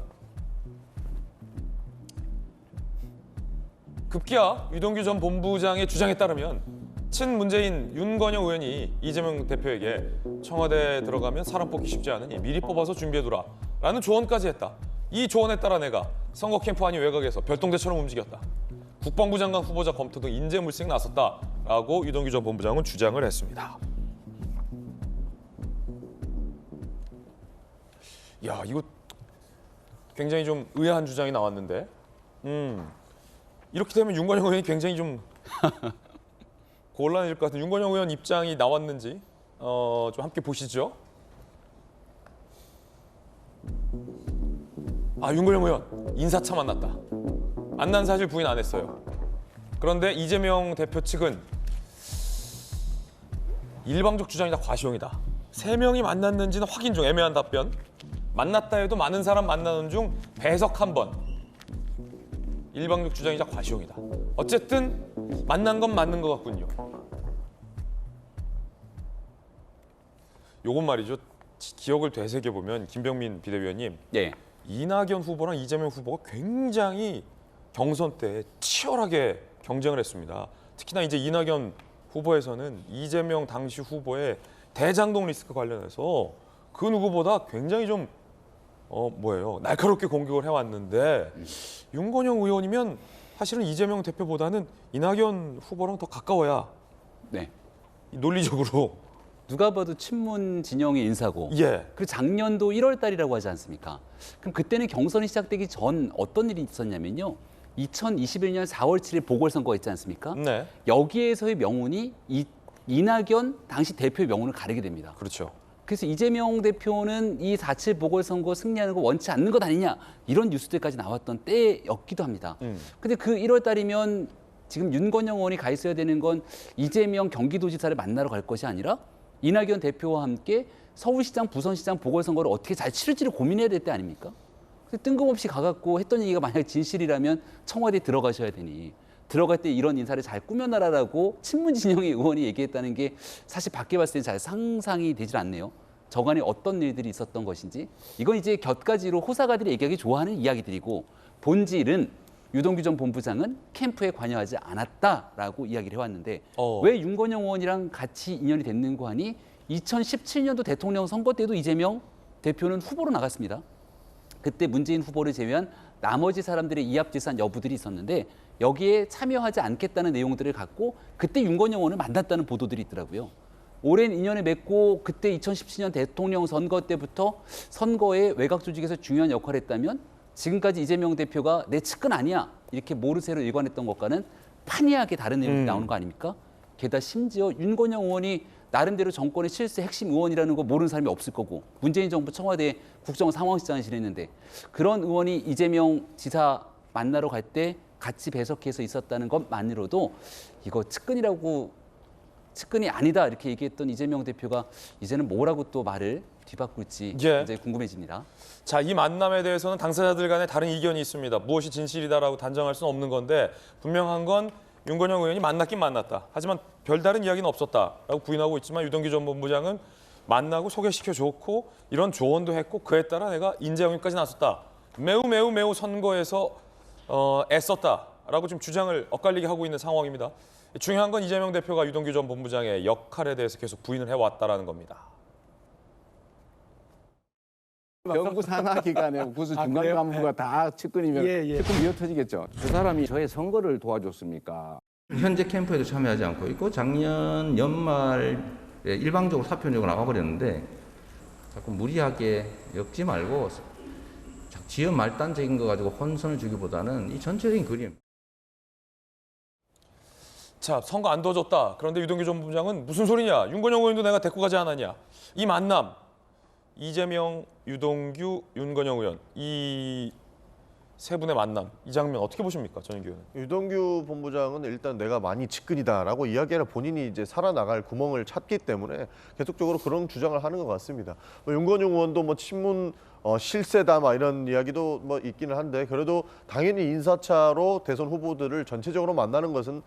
급기야 유동규 전 본부장의 주장에 따르면 친문재인 윤건영 의원이 이재명 대표에게 청와대에 들어가면 사람 뽑기 쉽지 않으니 미리 뽑아서 준비해두라 라는 조언까지 했다. 이 조언에 따라 내가 선거 캠프 아닌 외곽에서 별동대처럼 움직였다. 국방부 장관 후보자 검토 등 인재 물색 나섰다라고 유동규 전 본부장은 주장을 했습니다. 야, 이거 굉장히 좀 의아한 주장이 나왔는데 이렇게 되면 윤건영 의원이 굉장히 좀 곤란해질 것 같은 윤건영 의원 입장이 나왔는지 좀 함께 보시죠. 윤건영 의원 인사차 만났다. 만난 사실 부인 안 했어요. 그런데 이재명 대표 측은 일방적 주장이다, 과시용이다. 3명이 만났는지는 확인 중, 애매한 답변. 만났다 해도 많은 사람 만나는 중 배석 한 번. 일방적 주장이자 과시용이다. 어쨌든 만난 건 맞는 것 같군요. 요건 말이죠. 기억을 되새겨보면 김병민 비대위원님, 이낙연 후보랑 이재명 후보가 굉장히 경선 때 치열하게 경쟁을 했습니다. 특히나 이제 이낙연 후보에서는 이재명 당시 후보의 대장동 리스크 관련해서 그 누구보다 굉장히 좀 날카롭게 공격을 해왔는데, 윤건영 의원이면 사실은 이재명 대표보다는 이낙연 후보랑 더 가까워야 논리적으로 누가 봐도 친문 진영의 인사고, 예. 그리고 작년도 1월 달이라고 하지 않습니까? 그럼 그때는 경선이 시작되기 전 어떤 일이 있었냐면요. 2021년 4월 7일 보궐선거가 있지 않습니까? 네. 여기에서의 명운이 이낙연 당시 대표의 명운을 가리게 됩니다. 그렇죠. 그래서 이재명 대표는 이 4.7 보궐선거 승리하는 거 원치 않는 것 아니냐, 이런 뉴스들까지 나왔던 때였기도 합니다. 근데 그 1월 달이면 지금 윤건영 의원이 가 있어야 되는 건 이재명 경기도지사를 만나러 갈 것이 아니라 이낙연 대표와 함께 서울시장, 부산시장 보궐선거를 어떻게 잘 치를지를 고민해야 될 때 아닙니까? 뜬금없이 가갖고 했던 얘기가 만약 진실이라면 청와대에 들어가셔야 되니, 들어갈 때 이런 인사를 잘 꾸며놔라라고 친문 진영의 의원이 얘기했다는 게 사실 밖에 봤을 때 잘 상상이 되질 않네요. 저간에 어떤 일들이 있었던 것인지. 이건 이제 곁가지로 호사가들이 얘기하기 좋아하는 이야기들이고, 본질은 유동규 전 본부장은 캠프에 관여하지 않았다라고 이야기를 해왔는데, 왜 윤건영 의원이랑 같이 인연이 됐는고 하니 2017년도 대통령 선거 때도 이재명 대표는 후보로 나갔습니다. 그때 문재인 후보를 제외한 나머지 사람들의 이합지산 여부들이 있었는데, 여기에 참여하지 않겠다는 내용들을 갖고 그때 윤건영 의원을 만났다는 보도들이 있더라고요. 오랜 인연을 맺고 그때 2017년 대통령 선거 때부터 선거에 외곽 조직에서 중요한 역할을 했다면, 지금까지 이재명 대표가 내 측근 아니야 이렇게 모르쇠로 일관했던 것과는 판이하게 다른 내용이 나오는 거 아닙니까? 게다가 심지어 윤건영 의원이 나름대로 정권의 실세 핵심 의원이라는 거 모르는 사람이 없을 거고, 문재인 정부 청와대 국정상황실장을 지냈는데, 그런 의원이 이재명 지사 만나러 갈 때 같이 배석해서 있었다는 것만으로도 이거 측근이 아니다 이렇게 얘기했던 이재명 대표가 이제는 뭐라고 또 말을 뒤바꿀지 굉장히 궁금해집니다. 자, 이 만남에 대해서는 당사자들 간에 다른 이견이 있습니다. 무엇이 진실이다라고 단정할 수는 없는 건데, 분명한 건 윤건영 의원이 만났긴 만났다. 하지만 별다른 이야기는 없었다라고 부인하고 있지만, 유동규 전 본부장은 만나고 소개시켜줬고 이런 조언도 했고 그에 따라 내가 인재 영입까지 나섰다. 매우 선거에서 애썼다라고 지금 주장을 엇갈리게 하고 있는 상황입니다. 중요한 건 이재명 대표가 유동규 전 본부장의 역할에 대해서 계속 부인을 해왔다라는 겁니다. 정부 산하 기관에 무슨 중간 간부가 다 측근이면 측근 미어 터지겠죠. 그 사람이 저의 선거를 도와줬습니까? 현재 캠프에도 참여하지 않고 있고, 작년 연말에 일방적으로 사표 내고 나가버렸는데, 자꾸 무리하게 엮지 말고 지연 말단적인 거 가지고 혼선을 주기보다는 이 전체적인 그림. 자, 선거 안 도와줬다. 그런데 유동규 전 본부장은 무슨 소리냐. 윤건영 의원도 내가 데리고 가지 않았냐. 이 만남. 이재명, 유동규, 윤건영 의원. 이 세 분의 만남. 이 장면 어떻게 보십니까, 전인규 의원은? 유동규 본부장은 일단 내가 많이 측근이다라고 이야기를 본인이 이제 살아나갈 구멍을 찾기 때문에 계속적으로 그런 주장을 하는 것 같습니다. 윤건영 의원도 친문 실세다 이런 이야기도 있기는 한데, 그래도 당연히 인사차로 대선 후보들을 전체적으로 만나는 것은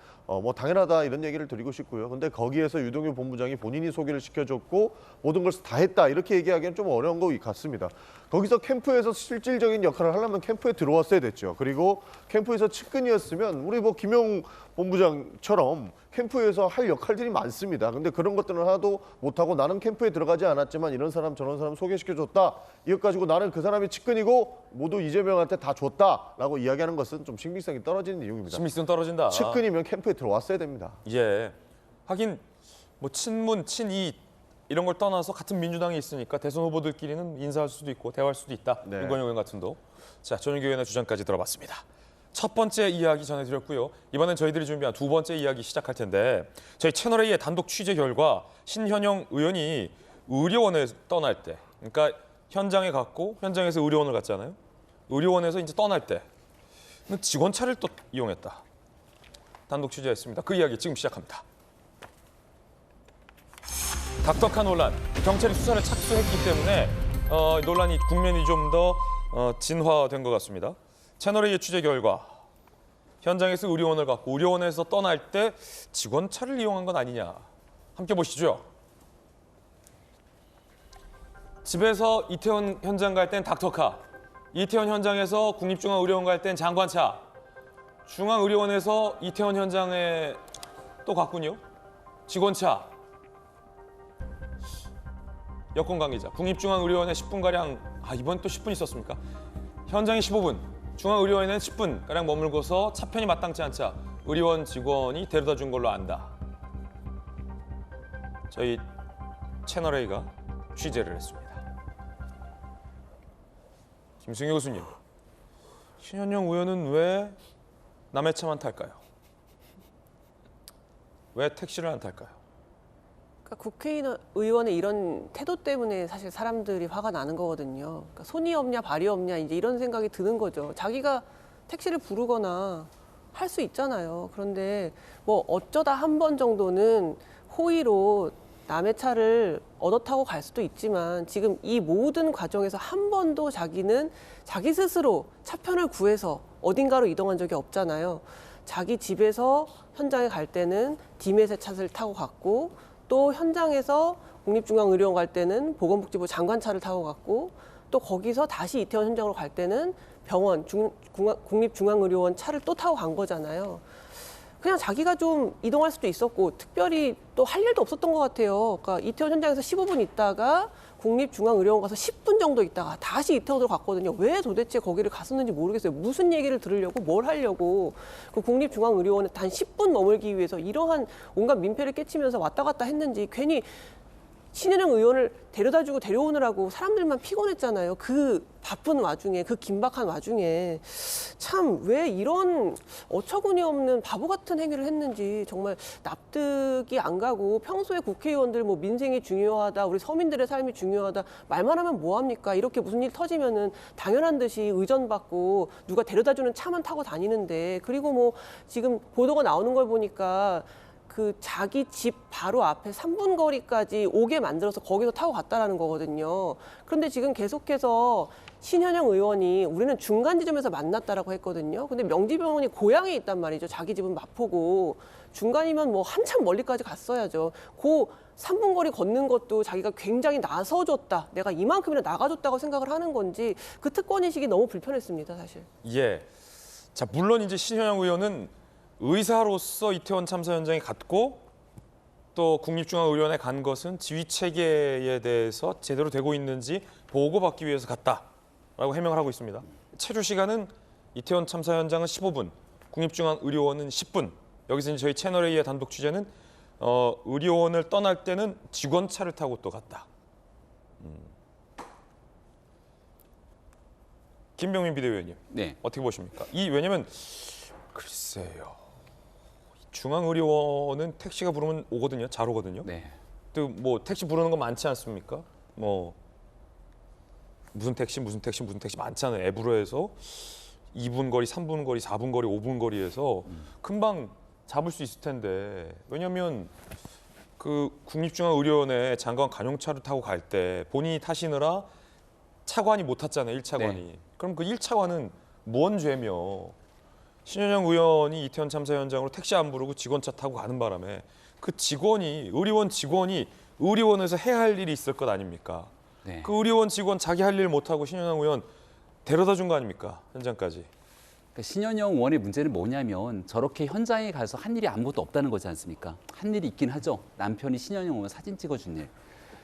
당연하다 이런 얘기를 드리고 싶고요. 근데 거기에서 유동규 본부장이 본인이 소개를 시켜줬고 모든 것을 다 했다 이렇게 얘기하기는 좀 어려운 것 같습니다. 거기서 캠프에서 실질적인 역할을 하려면 캠프에 들어왔어야 됐죠. 그리고 캠프에서 측근이었으면 우리 김용 본부장처럼 캠프에서 할 역할들이 많습니다. 근데 그런 것들은 하나도 못하고 나는 캠프에 들어가지 않았지만 이런 사람 저런 사람 소개시켜줬다. 이것 가지고 나는 그 사람이 측근이고 모두 이재명한테 다 줬다라고 이야기하는 것은 좀 신빙성이 떨어지는 내용입니다. 신빙성 떨어진다. 측근이면 캠프에 들어왔어야 됩니다. 예. 하긴 친문, 친이 이런 걸 떠나서 같은 민주당에 있으니까 대선 후보들끼리는 인사할 수도 있고 대화할 수도 있다. 윤건영 의원 같은도. 자, 전인규 의원의 주장까지 들어봤습니다. 첫 번째 이야기 전해드렸고요. 이번엔 저희들이 준비한 두 번째 이야기 시작할 텐데, 저희 채널A의 단독 취재 결과 신현영 의원이 의료원에 떠날 때, 그러니까 현장에 갔고 현장에서 의료원을 갔잖아요. 의료원에서 이제 떠날 때 직원 차를 또 이용했다. 단독 취재했습니다. 그 이야기 지금 시작합니다. 닥터카 논란. 경찰이 수사를 착수했기 때문에 논란이 국면이 좀 더 진화된 것 같습니다. 채널A의 취재 결과 현장에서 의료원을 갖고 의료원에서 떠날 때 직원 차를 이용한 건 아니냐. 함께 보시죠. 집에서 이태원 현장 갈 땐 닥터카, 이태원 현장에서 국립중앙의료원 갈 땐 장관차, 중앙의료원에서 이태원 현장에 또 갔군요. 직원차. 여권 관계자, 국립중앙의료원에 10분가량, 이번 또 10분 있었습니까? 현장에 15분, 중앙의료원에는 10분가량 머물고서 차편이 마땅치 않자 의료원 직원이 데려다 준 걸로 안다. 저희 채널A가 취재를 했습니다. 김승희 교수님, 신현영 의원은 왜 남의 차만 탈까요? 왜 택시를 안 탈까요? 그러니까 국회의원의 이런 태도 때문에 사실 사람들이 화가 나는 거거든요. 그러니까 손이 없냐 발이 없냐 이제 이런 생각이 드는 거죠. 자기가 택시를 부르거나 할 수 있잖아요. 그런데 뭐 어쩌다 한 번 정도는 호의로 남의 차를 얻어 타고 갈 수도 있지만 지금 이 모든 과정에서 한 번도 자기는 자기 스스로 차편을 구해서 어딘가로 이동한 적이 없잖아요. 자기 집에서 현장에 갈 때는 디멧의 차를 타고 갔고 또 현장에서 국립중앙의료원 갈 때는 보건복지부 장관차를 타고 갔고 또 거기서 다시 이태원 현장으로 갈 때는 병원, 국립중앙의료원 차를 또 타고 간 거잖아요. 그냥 자기가 좀 이동할 수도 있었고 특별히 또 할 일도 없었던 것 같아요. 그러니까 이태원 현장에서 15분 있다가 국립중앙의료원 가서 10분 정도 있다가 다시 이태원으로 갔거든요. 왜 도대체 거기를 갔었는지 모르겠어요. 무슨 얘기를 들으려고 뭘 하려고. 그 국립중앙의료원에 단 10분 머물기 위해서 이러한 온갖 민폐를 끼치면서 왔다 갔다 했는지 괜히 신현영 의원을 데려다주고 데려오느라고 사람들만 피곤했잖아요. 그 바쁜 와중에, 그 긴박한 와중에 참 왜 이런 어처구니 없는 바보 같은 행위를 했는지 정말 납득이 안 가고 평소에 국회의원들 뭐 민생이 중요하다, 우리 서민들의 삶이 중요하다 말만 하면 뭐합니까? 이렇게 무슨 일 터지면은 당연한 듯이 의전받고 누가 데려다주는 차만 타고 다니는데 그리고 뭐 지금 보도가 나오는 걸 보니까 그 자기 집 바로 앞에 3분 거리까지 오게 만들어서 거기서 타고 갔다라는 거거든요. 그런데 지금 계속해서 신현영 의원이 우리는 중간 지점에서 만났다라고 했거든요. 근데 명지병원이 고향에 있단 말이죠. 자기 집은 마포고 중간이면 뭐 한참 멀리까지 갔어야죠. 그 3분 거리 걷는 것도 자기가 굉장히 나서줬다. 내가 이만큼이나 나가줬다고 생각을 하는 건지 그 특권인식이 너무 불편했습니다, 사실. 예. 자, 물론 이제 신현영 의원은 의사로서 이태원 참사 현장에 갔고 또 국립중앙의료원에 간 것은 지휘 체계에 대해서 제대로 되고 있는지 보고받기 위해서 갔다라고 해명을 하고 있습니다. 체류 시간은 이태원 참사 현장은 15분, 국립중앙의료원은 10분. 여기서 이제 저희 채널A의 단독 취재는 의료원을 떠날 때는 직원차를 타고 또 갔다. 김병민 비대위원님, 네. 어떻게 보십니까? 왜냐면 글쎄요. 중앙의료원은 택시가 부르면 오거든요. 잘 오거든요. 네. 또 뭐 택시 부르는 거 많지 않습니까? 뭐 무슨 택시 많잖아요. 앱으로 해서 2분 거리, 3분 거리, 4분 거리, 5분 거리에서 금방 잡을 수 있을 텐데 왜냐면 그 국립중앙의료원에 장관 관용차를 타고 갈 때 본인이 타시느라 차관이 못 탔잖아요. 1차관이. 네. 그럼 그 1차관은 무언 죄며 신현영 의원이 이태원 참사 현장으로 택시 안 부르고 직원차 타고 가는 바람에 그 직원이 의료원 직원이 의료원에서 해야 할 일이 있을 것 아닙니까? 네. 그 의료원 직원 자기 할 일 못하고 신현영 의원 데려다 준 거 아닙니까? 현장까지. 그러니까 신현영 의원의 문제는 뭐냐면 저렇게 현장에 가서 한 일이 아무것도 없다는 거지 않습니까? 한 일이 있긴 하죠. 남편이 신현영 의원 사진 찍어준 일.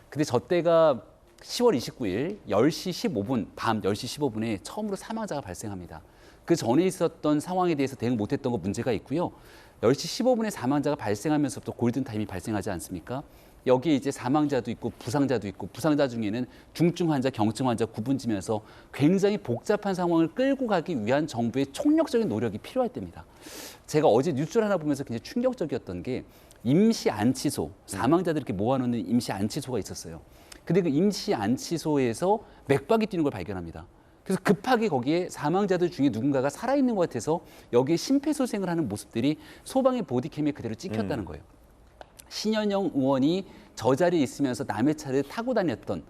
근데 저 때가 10월 29일 10시 15분, 밤 10시 15분에 처음으로 사망자가 발생합니다. 그 전에 있었던 상황에 대해서 대응 못했던 거 문제가 있고요. 10시 15분에 사망자가 발생하면서부터 골든타임이 발생하지 않습니까? 여기에 이제 사망자도 있고 부상자도 있고 부상자 중에는 중증 환자, 경증 환자 구분지면서 굉장히 복잡한 상황을 끌고 가기 위한 정부의 총력적인 노력이 필요할 때입니다. 제가 어제 뉴스를 하나 보면서 굉장히 충격적이었던 게 임시 안치소, 사망자들 이렇게 모아놓는 임시 안치소가 있었어요. 근데 그 임시 안치소에서 맥박이 뛰는 걸 발견합니다. 그래서 급하게 거기에 사망자들 중에 누군가가 살아있는 것 같아서 여기에 심폐소생을 하는 모습들이 소방의 보디캠에 그대로 찍혔다는 거예요. 신현영 의원이 저 자리에 있으면서 남의 차를 타고 다녔던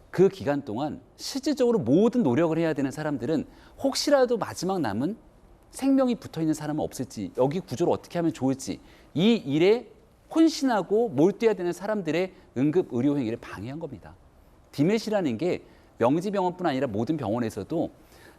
그 기간 동안 실질적으로 모든 노력을 해야 되는 사람들은 혹시라도 마지막 남은 생명이 붙어있는 사람은 없을지, 여기 구조를 어떻게 하면 좋을지, 이 일에 혼신하고 몰두해야 되는 사람들의 응급 의료 행위를 방해한 겁니다. 디맷이라는 게 명지병원뿐 아니라 모든 병원에서도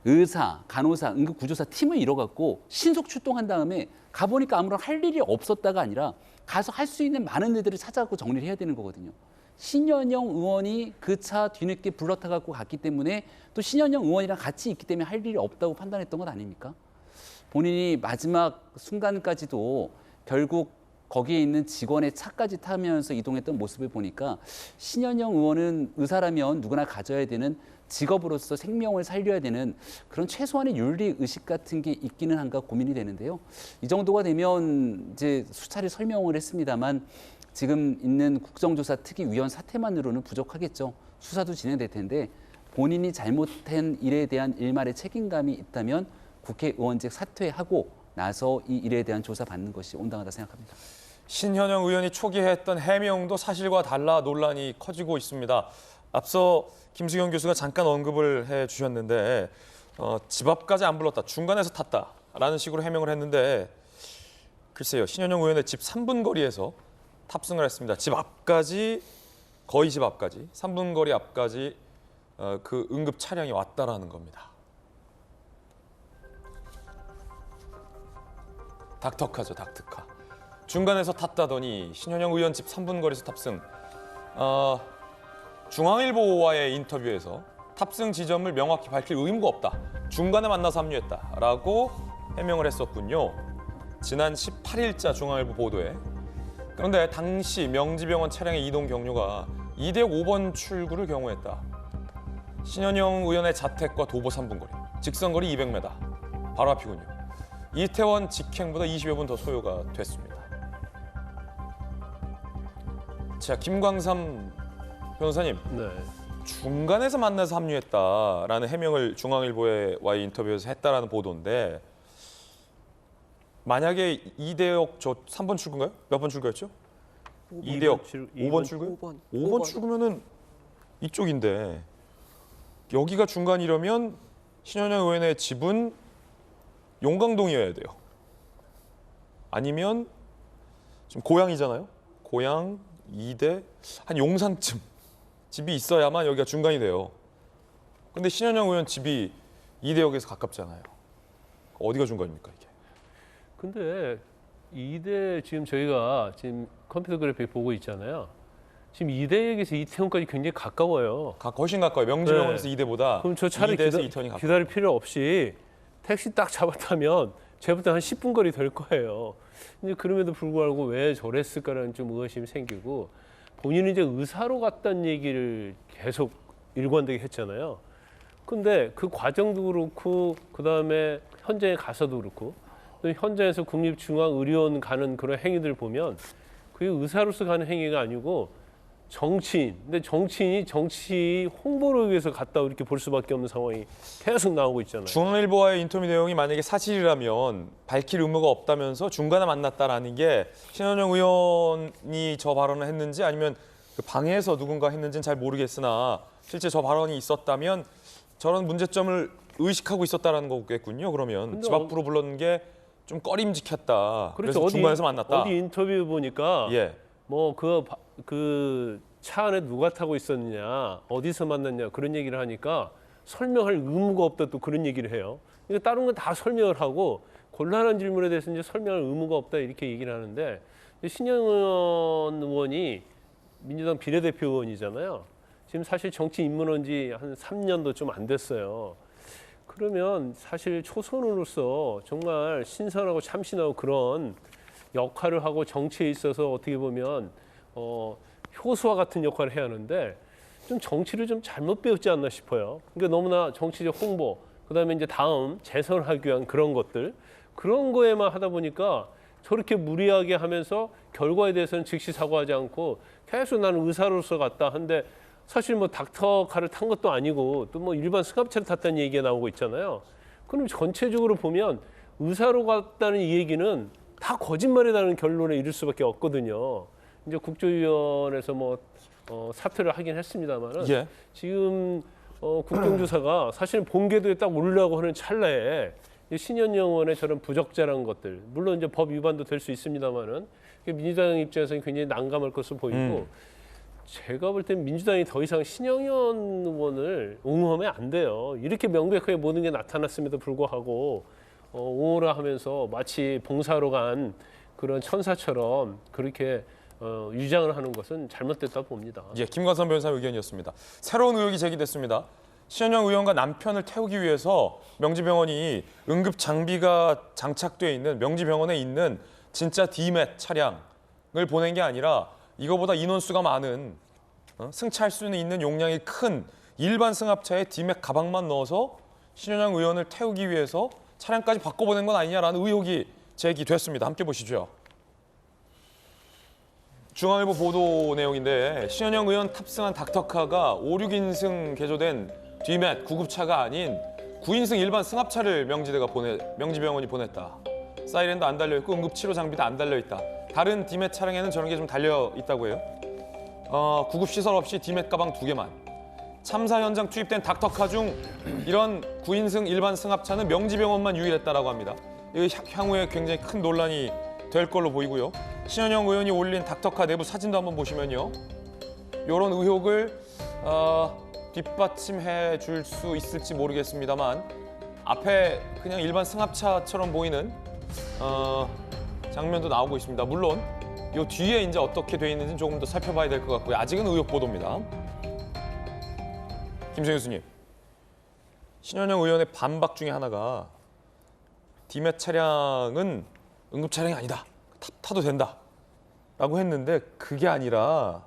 의사, 간호사, 응급구조사 팀을 이뤄갖고 신속 출동한 다음에 가보니까 아무런 할 일이 없었다가 아니라 가서 할 수 있는 많은 일들을 찾아갖고 정리를 해야 되는 거거든요. 신현영 의원이 그 차 뒤늦게 불러타갖고 갔기 때문에 또 신현영 의원이랑 같이 있기 때문에 할 일이 없다고 판단했던 것 아닙니까? 본인이 마지막 순간까지도 결국 거기에 있는 직원의 차까지 타면서 이동했던 모습을 보니까 신현영 의원은 의사라면 누구나 가져야 되는 직업으로서 생명을 살려야 되는 그런 최소한의 윤리의식 같은 게 있기는 한가 고민이 되는데요. 이 정도가 되면 이제 수차례 설명을 했습니다만 지금 있는 국정조사 특위위원 사태만으로는 부족하겠죠. 수사도 진행될 텐데 본인이 잘못한 일에 대한 일말의 책임감이 있다면 국회의원직 사퇴하고 나서 이 일에 대한 조사 받는 것이 온당하다 생각합니다. 신현영 의원이 초기에 했던 해명도 사실과 달라 논란이 커지고 있습니다. 앞서 김수경 교수가 잠깐 언급을 해주셨는데 집 앞까지 안 불렀다, 중간에서 탔다라는 식으로 해명을 했는데 글쎄요, 신현영 의원의 집 3분 거리에서 탑승을 했습니다. 집 앞까지, 거의 집 앞까지, 3분 거리 앞까지 그 응급 차량이 왔다라는 겁니다. 닥터카죠, 닥터카. 중간에서 탔다더니 신현영 의원 집 3분 거리에서 탑승. 중앙일보와의 인터뷰에서 탑승 지점을 명확히 밝힐 의무가 없다. 중간에 만나서 합류했다라고 해명을 했었군요. 지난 18일자 중앙일보 보도에. 그런데 당시 명지병원 차량의 이동 경로가 이대역 5번 출구를 경유했다. 신현영 의원의 자택과 도보 3분 거리, 직선거리 200m, 바로 앞이군요. 이태원 직행보다 20여 분 더 소요가 됐습니다. 자, 김광삼 변호사님, 네. 중간에서 만나서 합류했다라는 해명을 중앙일보와의 인터뷰에서 했다라는 보도인데 만약에 이대역 저 3번 출구인가요? 몇 번 출구였죠? 5번. 이대역 5번 출구요? 5번 출구면은 이쪽인데 여기가 중간이라면 신현영 의원의 집은 용강동이어야 돼요. 아니면 지금 고양이잖아요. 고양, 이대, 한 용산쯤 집이 있어야만 여기가 중간이 돼요. 근데 신현영 의원 집이 이대역에서 가깝잖아요. 어디가 중간입니까 이게? 근데 이대 지금 저희가 지금 컴퓨터 그래픽 보고 있잖아요. 지금 이대역에서 이태원까지 굉장히 가까워요. 훨씬 가까워요. 명지병원에서 네. 이대보다. 그럼 저 차를 기다릴 필요 없이 택시 딱 잡았다면 제부터 한 10분 거리 될 거예요. 근데 그럼에도 불구하고 왜 저랬을까라는 좀 의구심이 생기고 본인은 이제 의사로 갔다는 얘기를 계속 일관되게 했잖아요. 근데 그 과정도 그렇고 그다음에 현장에 가서도 그렇고 또 현장에서 국립중앙의료원 가는 그런 행위들을 보면 그게 의사로서 가는 행위가 아니고 정치인, 근데 정치인이 정치 홍보를 위해서 갔다 이렇게 볼 수밖에 없는 상황이 계속 나오고 있잖아요. 중앙일보와의 인터뷰 내용이 만약에 사실이라면 밝힐 의무가 없다면서 중간에 만났다라는 게 신현영 의원이 저 발언을 했는지 아니면 그 방에서 누군가 했는지는 잘 모르겠으나 실제 저 발언이 있었다면 저런 문제점을 의식하고 있었다라는 거겠군요. 그러면 집 앞으로 불렀는 게 좀 꺼림직했다. 그래서 그래서 중간에서 만났다. 어디 인터뷰 보니까 예. 뭐 그 차 안에 누가 타고 있었느냐, 어디서 만났냐 그런 얘기를 하니까 설명할 의무가 없다 또 그런 얘기를 해요. 그러니까 다른 건 다 설명을 하고 곤란한 질문에 대해서 이제 설명할 의무가 없다 이렇게 얘기를 하는데 신현영 의원이 민주당 비례대표 의원이잖아요. 지금 사실 정치 입문한 지 한 3년도 좀 안 됐어요. 그러면 사실 초선으로서 정말 신선하고 참신하고 그런 역할을 하고 정치에 있어서 어떻게 보면 효수와 같은 역할을 해야 하는데 좀 정치를 좀 잘못 배웠지 않나 싶어요. 그러니까 너무나 정치적 홍보, 그다음에 이제 다음 재선을 하기 위한 그런 것들 그런 거에만 하다 보니까 저렇게 무리하게 하면서 결과에 대해서는 즉시 사과하지 않고 계속 나는 의사로서 갔다 한데 사실 뭐 닥터카를 탄 것도 아니고 또 뭐 일반 승합차를 탔다는 얘기가 나오고 있잖아요. 그럼 전체적으로 보면 의사로 갔다는 이 얘기는 다 거짓말이라는 결론에 이를 수밖에 없거든요. 이제 국조위원회에서 뭐 사퇴를 하긴 했습니다만은 예. 지금 국정조사가 사실은 본궤도에 딱 오르려고 하는 찰나에 신현영 의원의 저런 부적절한 것들, 물론 이제 법 위반도 될 수 있습니다만은 민주당 입장에서는 굉장히 난감할 것으로 보이고 제가 볼 땐 민주당이 더 이상 신영현 의원을 옹호하면 안 돼요. 이렇게 명백하게 모든 게 나타났음에도 불구하고 옹호를 하면서 마치 봉사로 간 그런 천사처럼 그렇게 유장을 하는 것은 잘못됐다 봅니다. 예, 김관선 변호사 의견이었습니다. 새로운 의혹이 제기됐습니다. 신현영 의원과 남편을 태우기 위해서 명지병원이 응급 장비가 장착돼 있는 명지병원에 있는 진짜 디맷 차량을 보낸 게 아니라 이거보다 인원수가 많은 승차할 수 있는 용량이 큰 일반 승합차에 디맷 가방만 넣어서 신현영 의원을 태우기 위해서 차량까지 바꿔보낸 건 아니냐라는 의혹이 제기됐습니다. 함께 보시죠. 중앙일보 보도 내용인데 신현영 의원 탑승한 닥터카가 5, 6인승 개조된 디맷 구급차가 아닌 9인승 일반 승합차를 명지병원이 보냈다. 사이렌도 안 달려있고 응급치료 장비도 안 달려있다. 다른 디맷 차량에는 저런 게 좀 달려있다고 해요. 구급시설 없이 디맷 가방 2개만. 참사 현장 투입된 닥터카 중 이런 9인승 일반 승합차는 명지병원만 유일했다라고 합니다. 이거 향후에 굉장히 큰 논란이 될 걸로 보이고요. 신현영 의원이 올린 닥터카 내부 사진도 한번 보시면요. 이런 의혹을 뒷받침해 줄 수 있을지 모르겠습니다만 앞에 그냥 일반 승합차처럼 보이는 장면도 나오고 있습니다. 물론 이 뒤에 이제 어떻게 돼 있는지는 조금 더 살펴봐야 될 것 같고요. 아직은 의혹 보도입니다. 김성현 교수님, 신현영 의원의 반박 중에 하나가 디맷 차량은 응급 차량이 아니다. 타도 된다라고 했는데 그게 아니라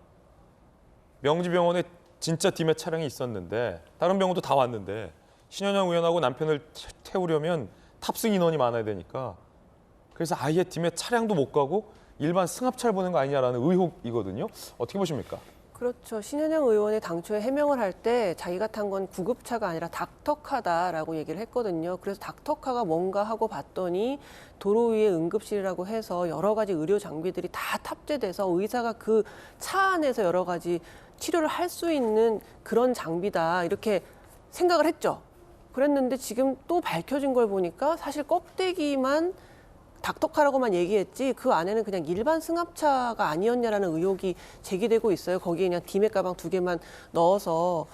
명지병원에 진짜 디맷 차량이 있었는데 다른 병원도 다 왔는데 신현영 의원하고 남편을 태우려면 탑승 인원이 많아야 되니까 그래서 아예 디맷 차량도 못 가고 일반 승합차를 보낸 거 아니냐라는 의혹이거든요. 어떻게 보십니까? 그렇죠. 신현영 의원이 당초에 해명을 할 때 자기가 탄 건 구급차가 아니라 닥터카다라고 얘기를 했거든요. 그래서 닥터카가 뭔가 하고 봤더니 도로 위에 응급실이라고 해서 여러 가지 의료 장비들이 다 탑재돼서 의사가 그 차 안에서 여러 가지 치료를 할 수 있는 그런 장비다 이렇게 생각을 했죠. 그랬는데 지금 또 밝혀진 걸 보니까 사실 껍데기만 닥터카라고만 얘기했지 그 안에는 그냥 일반 승합차가 아니었냐라는 의혹이 제기되고 있어요. 거기에 그냥 디맷 가방 2개만 넣어서.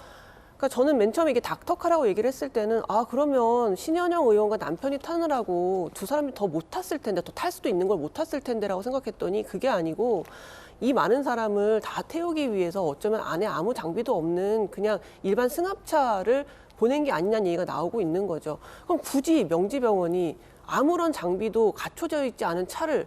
그러니까 저는 맨 처음에 이게 닥터카라고 얘기를 했을 때는 그러면 신현영 의원과 남편이 타느라고 두 사람이 더 못 탔을 텐데 더 탈 수도 있는 걸 못 탔을 텐데라고 생각했더니 그게 아니고 이 많은 사람을 다 태우기 위해서 어쩌면 안에 아무 장비도 없는 그냥 일반 승합차를 보낸 게 아니냐는 얘기가 나오고 있는 거죠. 그럼 굳이 명지병원이 아무런 장비도 갖춰져 있지 않은 차를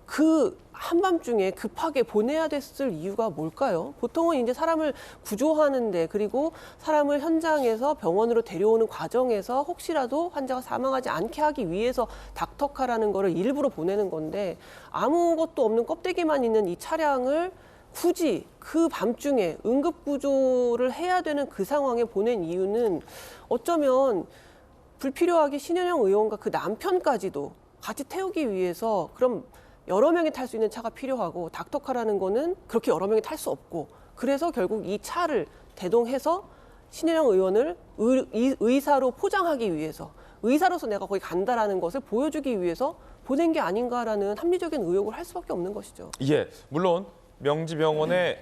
그 한밤중에 급하게 보내야 됐을 이유가 뭘까요? 보통은 이제 사람을 구조하는데 그리고 사람을 현장에서 병원으로 데려오는 과정에서 혹시라도 환자가 사망하지 않게 하기 위해서 닥터카라는 거를 일부러 보내는 건데 아무것도 없는 껍데기만 있는 이 차량을 굳이 그 밤중에 응급구조를 해야 되는 그 상황에 보낸 이유는 어쩌면 불필요하게 신현영 의원과 그 남편까지도 같이 태우기 위해서 그럼 여러 명이 탈 수 있는 차가 필요하고 닥터카라는 거는 그렇게 여러 명이 탈 수 없고 그래서 결국 이 차를 대동해서 신현영 의원을 의사로 포장하기 위해서 의사로서 내가 거기 간다라는 것을 보여주기 위해서 보낸 게 아닌가라는 합리적인 의혹을 할 수밖에 없는 것이죠. 예, 물론 명지병원에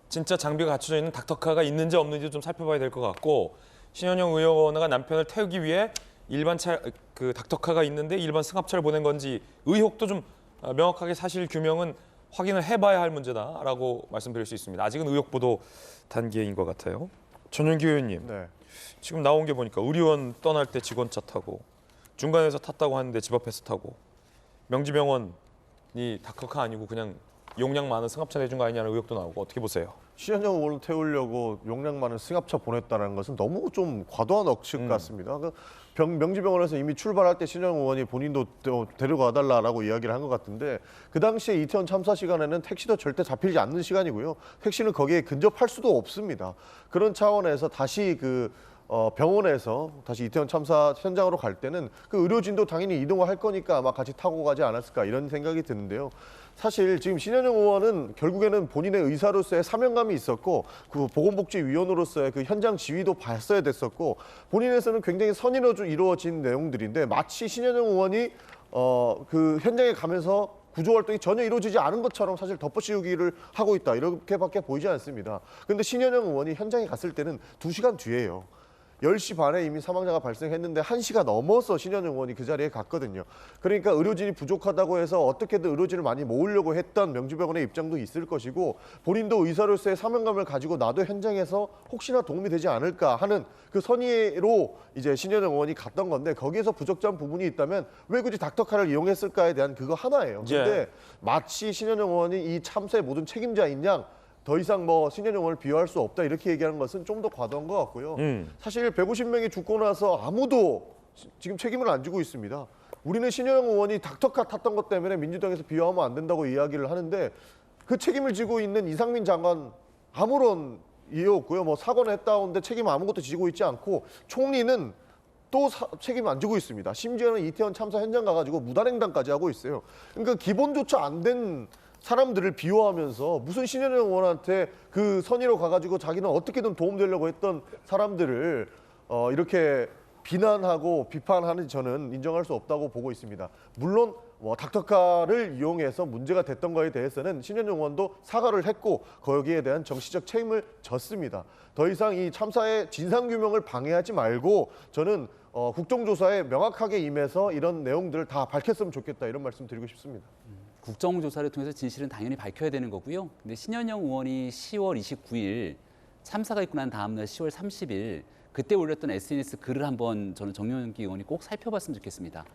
진짜 장비가 갖춰져 있는 닥터카가 있는지 없는지 좀 살펴봐야 될 것 같고 신현영 의원과 남편을 태우기 위해 일반 닥터카가 있는데 일반 승합차를 보낸 건지 의혹도 좀 명확하게 사실 규명은 확인을 해봐야 할 문제다라고 말씀드릴 수 있습니다. 아직은 의혹 보도 단계인 것 같아요. 전용기 의원님, 네. 지금 나온 게 보니까 의료원 떠날 때 직원차 타고 중간에서 탔다고 하는데 집 앞에서 타고 명지병원이 닥터카 아니고 그냥 용량 많은 승합차 내준 거 아니냐는 의혹도 나오고 어떻게 보세요? 신현영 의원을 태우려고 용량 많은 승합차 보냈다는 것은 너무 좀 과도한 억측 같습니다. 명지병원에서 이미 출발할 때 신현영 의원이 본인도 데려가달라고 이야기를 한 것 같은데 그 당시에 이태원 참사 시간에는 택시도 절대 잡히지 않는 시간이고요. 택시는 거기에 근접할 수도 없습니다. 그런 차원에서 다시 병원에서 다시 이태원 참사 현장으로 갈 때는 그 의료진도 당연히 이동을 할 거니까 아마 같이 타고 가지 않았을까 이런 생각이 드는데요. 사실 지금 신현영 의원은 결국에는 본인의 의사로서의 사명감이 있었고 그 보건복지위원으로서의 그 현장 지휘도 봤어야 됐었고 본인에서는 굉장히 선의로 이루어진 내용들인데 마치 신현영 의원이 그 현장에 가면서 구조활동이 전혀 이루어지지 않은 것처럼 사실 덮어씌우기를 하고 있다 이렇게밖에 보이지 않습니다. 그런데 신현영 의원이 현장에 갔을 때는 2시간 뒤에요. 10시 반에 이미 사망자가 발생했는데 1시가 넘어서 신현영 의원이 그 자리에 갔거든요. 그러니까 의료진이 부족하다고 해서 어떻게든 의료진을 많이 모으려고 했던 명지병원의 입장도 있을 것이고 본인도 의사로서의 사명감을 가지고 나도 현장에서 혹시나 도움이 되지 않을까 하는 그 선의로 이제 신현영 의원이 갔던 건데 거기에서 부적절한 부분이 있다면 왜 굳이 닥터카를 이용했을까에 대한 그거 하나예요. 근데 마치 신현영 의원이 이 참사의 모든 책임자인 양 더 이상 신현영 의원을 비호할 수 없다 이렇게 얘기하는 것은 좀 더 과도한 것 같고요. 사실 150명이 죽고 나서 아무도 지금 책임을 안 지고 있습니다. 우리는 신현영 의원이 닥터카 탔던 것 때문에 민주당에서 비호하면 안 된다고 이야기를 하는데 그 책임을 지고 있는 이상민 장관 아무런 이해 없고요. 사과는 했다는데 책임 아무것도 지고 있지 않고 총리는 또 책임 안 지고 있습니다. 심지어는 이태원 참사 현장 가가지고 무단횡단까지 하고 있어요. 그러니까 기본조차 안 된 사람들을 비호하면서 무슨 신현영 의원한테 그 선의로 가가지고 자기는 어떻게든 도움되려고 했던 사람들을 이렇게 비난하고 비판하는 저는 인정할 수 없다고 보고 있습니다. 물론 닥터카를 이용해서 문제가 됐던 거에 대해서는 신현영 의원도 사과를 했고 거기에 대한 정치적 책임을 졌습니다. 더 이상 이 참사의 진상규명을 방해하지 말고 저는 국정조사에 명확하게 임해서 이런 내용들을 다 밝혔으면 좋겠다 이런 말씀 드리고 싶습니다. 국정조사를 통해서 진실은 당연히 밝혀야 되는 거고요. 근데 신현영 의원이 10월 29일 참사가 있고 난 다음 날 10월 30일 그때 올렸던 SNS 글을 한번 저는 정영기 의원이 꼭 살펴봤으면 좋겠습니다.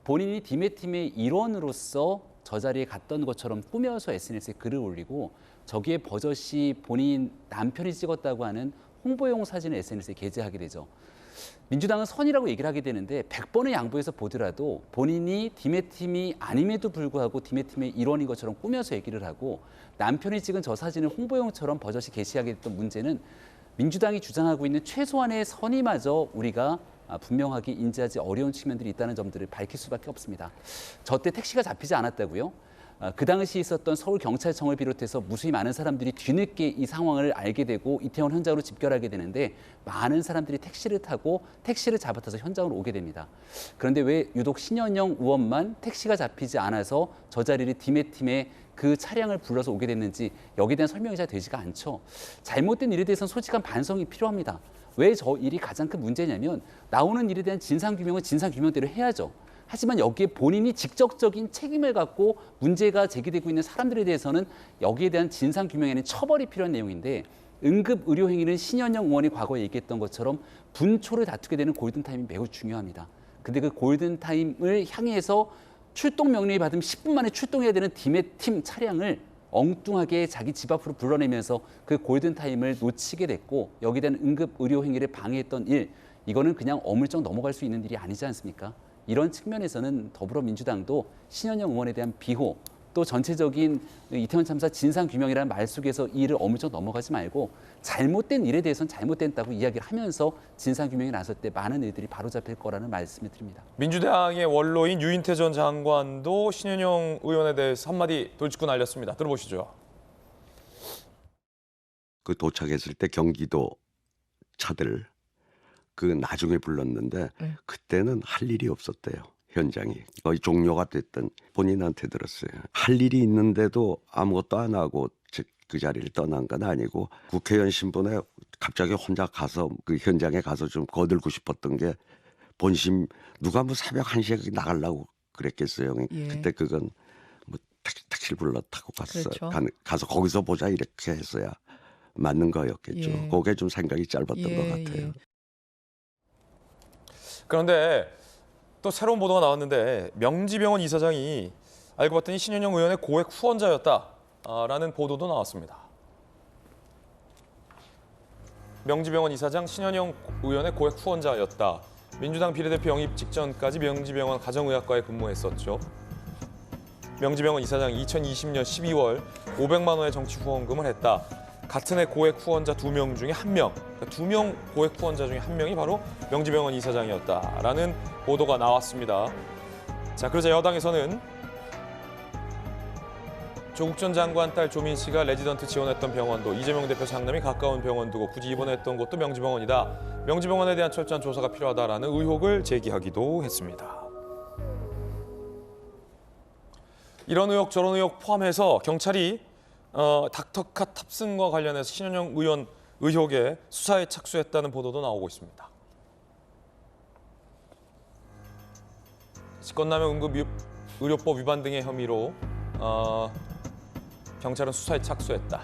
본인이 디메팀의 일원으로서 저 자리에 갔던 것처럼 꾸며서 SNS에 글을 올리고 저기에 버젓이 본인 남편이 찍었다고 하는 홍보용 사진을 SNS에 게재하게 되죠. 민주당은 선이라고 얘기를 하게 되는데 100번의 양보해서 보더라도 본인이 디메팀이 아님에도 불구하고 디메팀의 일원인 것처럼 꾸며서 얘기를 하고 남편이 찍은 저 사진을 홍보용처럼 버젓이 게시하게 됐던 문제는 민주당이 주장하고 있는 최소한의 선의마저 우리가 분명하게 인지하지 어려운 측면들이 있다는 점들을 밝힐 수밖에 없습니다. 저 때 택시가 잡히지 않았다고요? 그 당시 있었던 서울경찰청을 비롯해서 무수히 많은 사람들이 뒤늦게 이 상황을 알게 되고 이태원 현장으로 집결하게 되는데 많은 사람들이 택시를 타고 택시를 잡아타서 현장으로 오게 됩니다. 그런데 왜 유독 신현영 의원만 택시가 잡히지 않아서 저 자리를 디메팀의 그 차량을 불러서 오게 됐는지 여기에 대한 설명이 잘 되지가 않죠. 잘못된 일에 대해서는 솔직한 반성이 필요합니다. 왜 저 일이 가장 큰 문제냐면 나오는 일에 대한 진상규명은 진상규명대로 해야죠. 하지만 여기에 본인이 직접적인 책임을 갖고 문제가 제기되고 있는 사람들에 대해서는 여기에 대한 진상규명에는 처벌이 필요한 내용인데 응급의료행위는 신현영 의원이 과거에 얘기했던 것처럼 분초를 다투게 되는 골든타임이 매우 중요합니다. 근데 그 골든타임을 향해서 출동 명령이 받으면 10분 만에 출동해야 되는 디메팀 차량을 엉뚱하게 자기 집 앞으로 불러내면서 그 골든타임을 놓치게 됐고 여기에 대한 응급의료행위를 방해했던 일, 이거는 그냥 어물쩍 넘어갈 수 있는 일이 아니지 않습니까? 이런 측면에서는 더불어민주당도 신현영 의원에 대한 비호 또 전체적인 이태원 참사 진상규명이라는 말 속에서 이 일을 어물쩍 넘어가지 말고 잘못된 일에 대해서는 잘못됐다고 이야기를 하면서 진상규명에 나설 때 많은 일들이 바로잡힐 거라는 말씀을 드립니다. 민주당의 원로인 유인태 전 장관도 신현영 의원에 대해서 한마디 돌직구 날렸습니다. 들어보시죠. 그 도착했을 때 경기도 차들 그 나중에 불렀는데 그때는 할 일이 없었대요. 현장이 거의 종료가 됐던 본인한테 들었어요. 할 일이 있는데도 아무것도 안 하고 그 자리를 떠난 건 아니고 국회의원 신분에 갑자기 혼자 가서 그 현장에 가서 좀 거들고 싶었던 게 본심 누가 새벽 1시에 나가려고 그랬겠어요. 그때 그건 택시를 불러 타고 갔어. 그렇죠. 가서 거기서 보자 이렇게 했어야 맞는 거였겠죠. 그게 좀 생각이 짧았던 것 같아요. 그런데 또 새로운 보도가 나왔는데 명지병원 이사장이 알고 봤더니 신현영 의원의 고액 후원자였다라는 보도도 나왔습니다. 명지병원 이사장 신현영 의원의 고액 후원자였다. 민주당 비례대표 영입 직전까지 명지병원 가정의학과에 근무했었죠. 명지병원 이사장이 2020년 12월 500만 원의 정치 후원금을 했다. 같은 해 고액 후원자 2명 중에 1명, 그러니까 2명 고액 후원자 중에 1명이 바로 명지병원 이사장이었다라는 보도가 나왔습니다. 자, 그러자 여당에서는 조국 전 장관 딸 조민 씨가 레지던트 지원했던 병원도 이재명 대표 장남이 가까운 병원 두고 굳이 입원했던 곳도 명지병원이다. 명지병원에 대한 철저한 조사가 필요하다라는 의혹을 제기하기도 했습니다. 이런 의혹 저런 의혹 포함해서 경찰이 닥터카 탑승과 관련해서 신현영 의원 의혹에 수사에 착수했다는 보도도 나오고 있습니다. 직권남용 응급의료법 위반 등의 혐의로 경찰은 수사에 착수했다.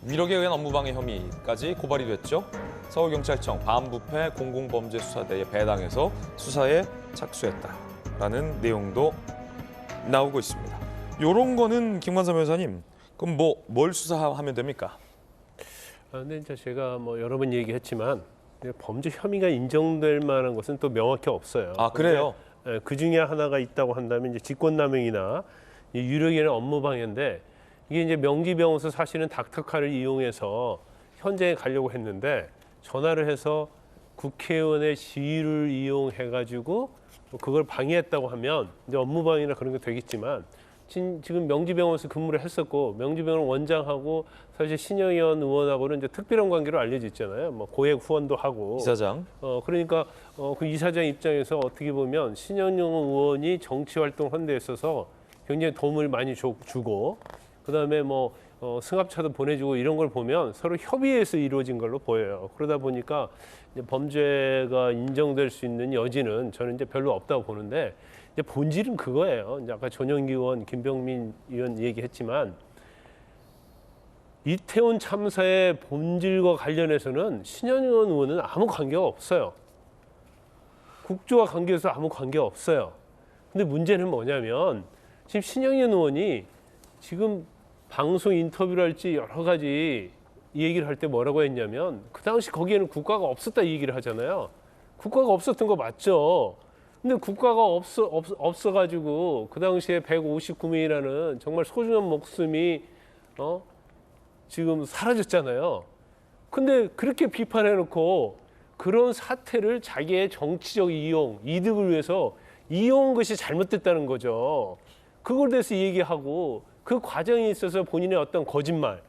위력에 의한 업무방해 혐의까지 고발이 됐죠. 서울경찰청 반부패 공공범죄수사대에 배당해서 수사에 착수했다라는 내용도 나오고 있습니다. 이런 거는 김관삼 변호사님, 그럼 뭘 수사하면 됩니까? 근데 이제 제가 여러 번 얘기했지만 범죄 혐의가 인정될 만한 것은 또 명확히 없어요. 아, 그래요? 그 중에 하나가 있다고 한다면 이제 직권남용이나 유력에는 업무방해인데 이게 이제 명지병원에서 사실은 닥터카를 이용해서 현장에 가려고 했는데 전화를 해서 국회의원의 지위를 이용해가지고 그걸 방해했다고 하면 이제 업무방해나 그런 게 되겠지만 지금 명지병원에서 근무를 했었고 명지병원 원장하고 사실 신영현 의원하고는 이제 특별한 관계로 알려져 있잖아요. 고액 후원도 하고 이사장. 그러니까 그 이사장 입장에서 어떻게 보면 신영현 의원이 정치 활동하는 데 있어서 굉장히 도움을 많이 주고 그다음에 승합차도 보내주고 이런 걸 보면 서로 협의해서 이루어진 걸로 보여요. 그러다 보니까 이제 범죄가 인정될 수 있는 여지는 저는 이제 별로 없다고 보는데 이제 본질은 그거예요. 이제 아까 전영기 의원, 김병민 의원 얘기했지만 이태원 참사의 본질과 관련해서는 신현영 의원은 아무 관계가 없어요. 국조와 관계에서 아무 관계가 없어요. 근데 문제는 뭐냐면 지금 신영현 의원이 지금 방송 인터뷰를 할지 여러 가지 얘기를 할 때 뭐라고 했냐면 그 당시 거기에는 국가가 없었다 이 얘기를 하잖아요. 국가가 없었던 거 맞죠. 근데 국가가 없어가지고 그 당시에 159명이라는 정말 소중한 목숨이 지금 사라졌잖아요. 근데 그렇게 비판해놓고 그런 사태를 자기의 정치적 이득을 위해서 이용한 것이 잘못됐다는 거죠. 그걸 대해서 얘기하고 그 과정에 있어서 본인의 어떤 거짓말,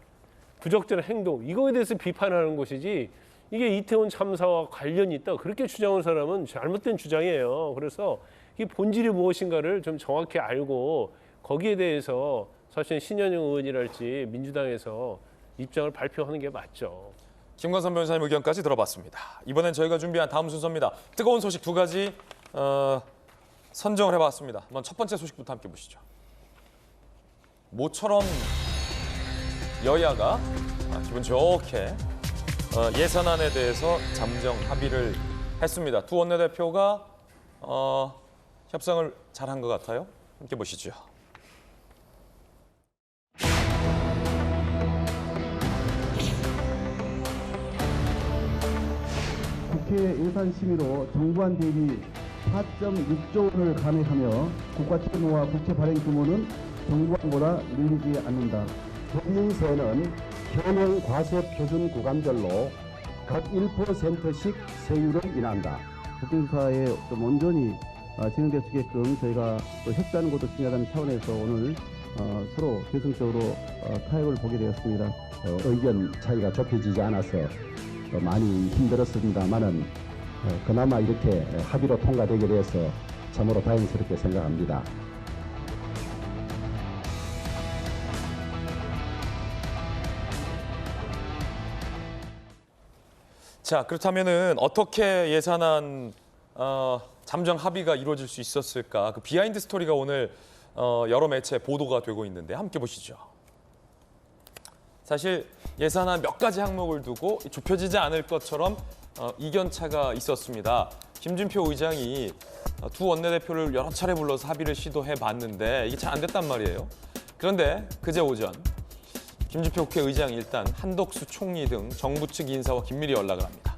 부적절한 행동 이거에 대해서 비판하는 것이지 이게 이태원 참사와 관련이 있다 그렇게 주장하는 사람은 잘못된 주장이에요. 그래서 이 본질이 무엇인가를 좀 정확히 알고 거기에 대해서 사실 신현영 의원이랄지 민주당에서 입장을 발표하는 게 맞죠. 김관삼 변호사님 의견까지 들어봤습니다. 이번엔 저희가 준비한 다음 순서입니다. 뜨거운 소식 2가지 선정을 해봤습니다. 한번 첫 번째 소식부터 함께 보시죠. 모처럼 여야가 기분 좋게 예산안에 대해서 잠정 합의를 했습니다. 두 원내대표가 협상을 잘한 것 같아요. 함께 보시죠. 국회 예산 심의로 정부안 대비 4.6조 원을 감액하며 국가 채무와 국채 발행 규모는 정부안보다 늘리지 않는다. 법인세는 현행 과세 표준 구간별로 각 1%씩 세율을 인한다. 국정조사에 좀 온전히 진행될 수 있게끔 저희가 또 협조하는 것도 중요하다는 차원에서 오늘 서로 개성적으로 타협을 보게 되었습니다. 의견 차이가 좁혀지지 않아서 많이 힘들었습니다만은 그나마 이렇게 합의로 통과되게 되어서 참으로 다행스럽게 생각합니다. 자, 그렇다면은 어떻게 예산안 잠정 합의가 이루어질 수 있었을까? 그 비하인드 스토리가 오늘 여러 매체 보도가 되고 있는데 함께 보시죠. 사실 예산안 몇 가지 항목을 두고 좁혀지지 않을 것처럼 이견차가 있었습니다. 김준표 의장이 두 원내대표를 여러 차례 불러서 합의를 시도해 봤는데 이게 잘 안 됐단 말이에요. 그런데 그제 오전 김진표 국회의장이 일단 한덕수 총리 등 정부 측 인사와 긴밀히 연락을 합니다.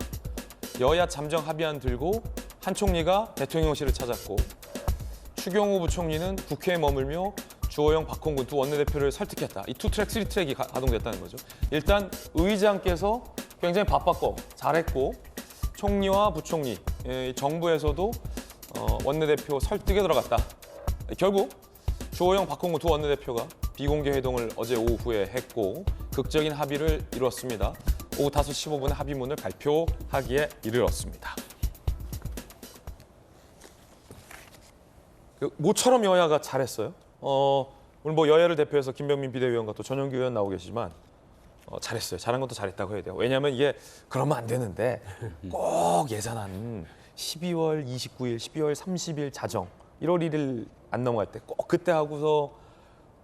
여야 잠정 합의안 들고 한 총리가 대통령실을 찾았고 추경호 부총리는 국회에 머물며 주호영, 박홍근 두 원내대표를 설득했다. 이 투트랙, 쓰리트랙이 가동됐다는 거죠. 일단 의장께서 굉장히 바빴고 잘했고 총리와 부총리, 정부에서도 원내대표 설득에 들어갔다. 결국 주호영, 박홍근 두 원내대표가 비공개 회동을 어제 오후에 했고 극적인 합의를 이뤘습니다. 오후 5시 15분에 합의문을 발표하기에 이르렀습니다. 모처럼 여야가 잘했어요. 오늘 뭐 여야를 대표해서 김병민 비대위원과 또 전영기 의원 나오고 계시지만 잘했어요. 잘한 것도 잘했다고 해야 돼요. 왜냐하면 이게 그러면 안 되는데 꼭 예산안 12월 29일, 12월 30일 자정 1월 1일 안 넘어갈 때 꼭 그때 하고서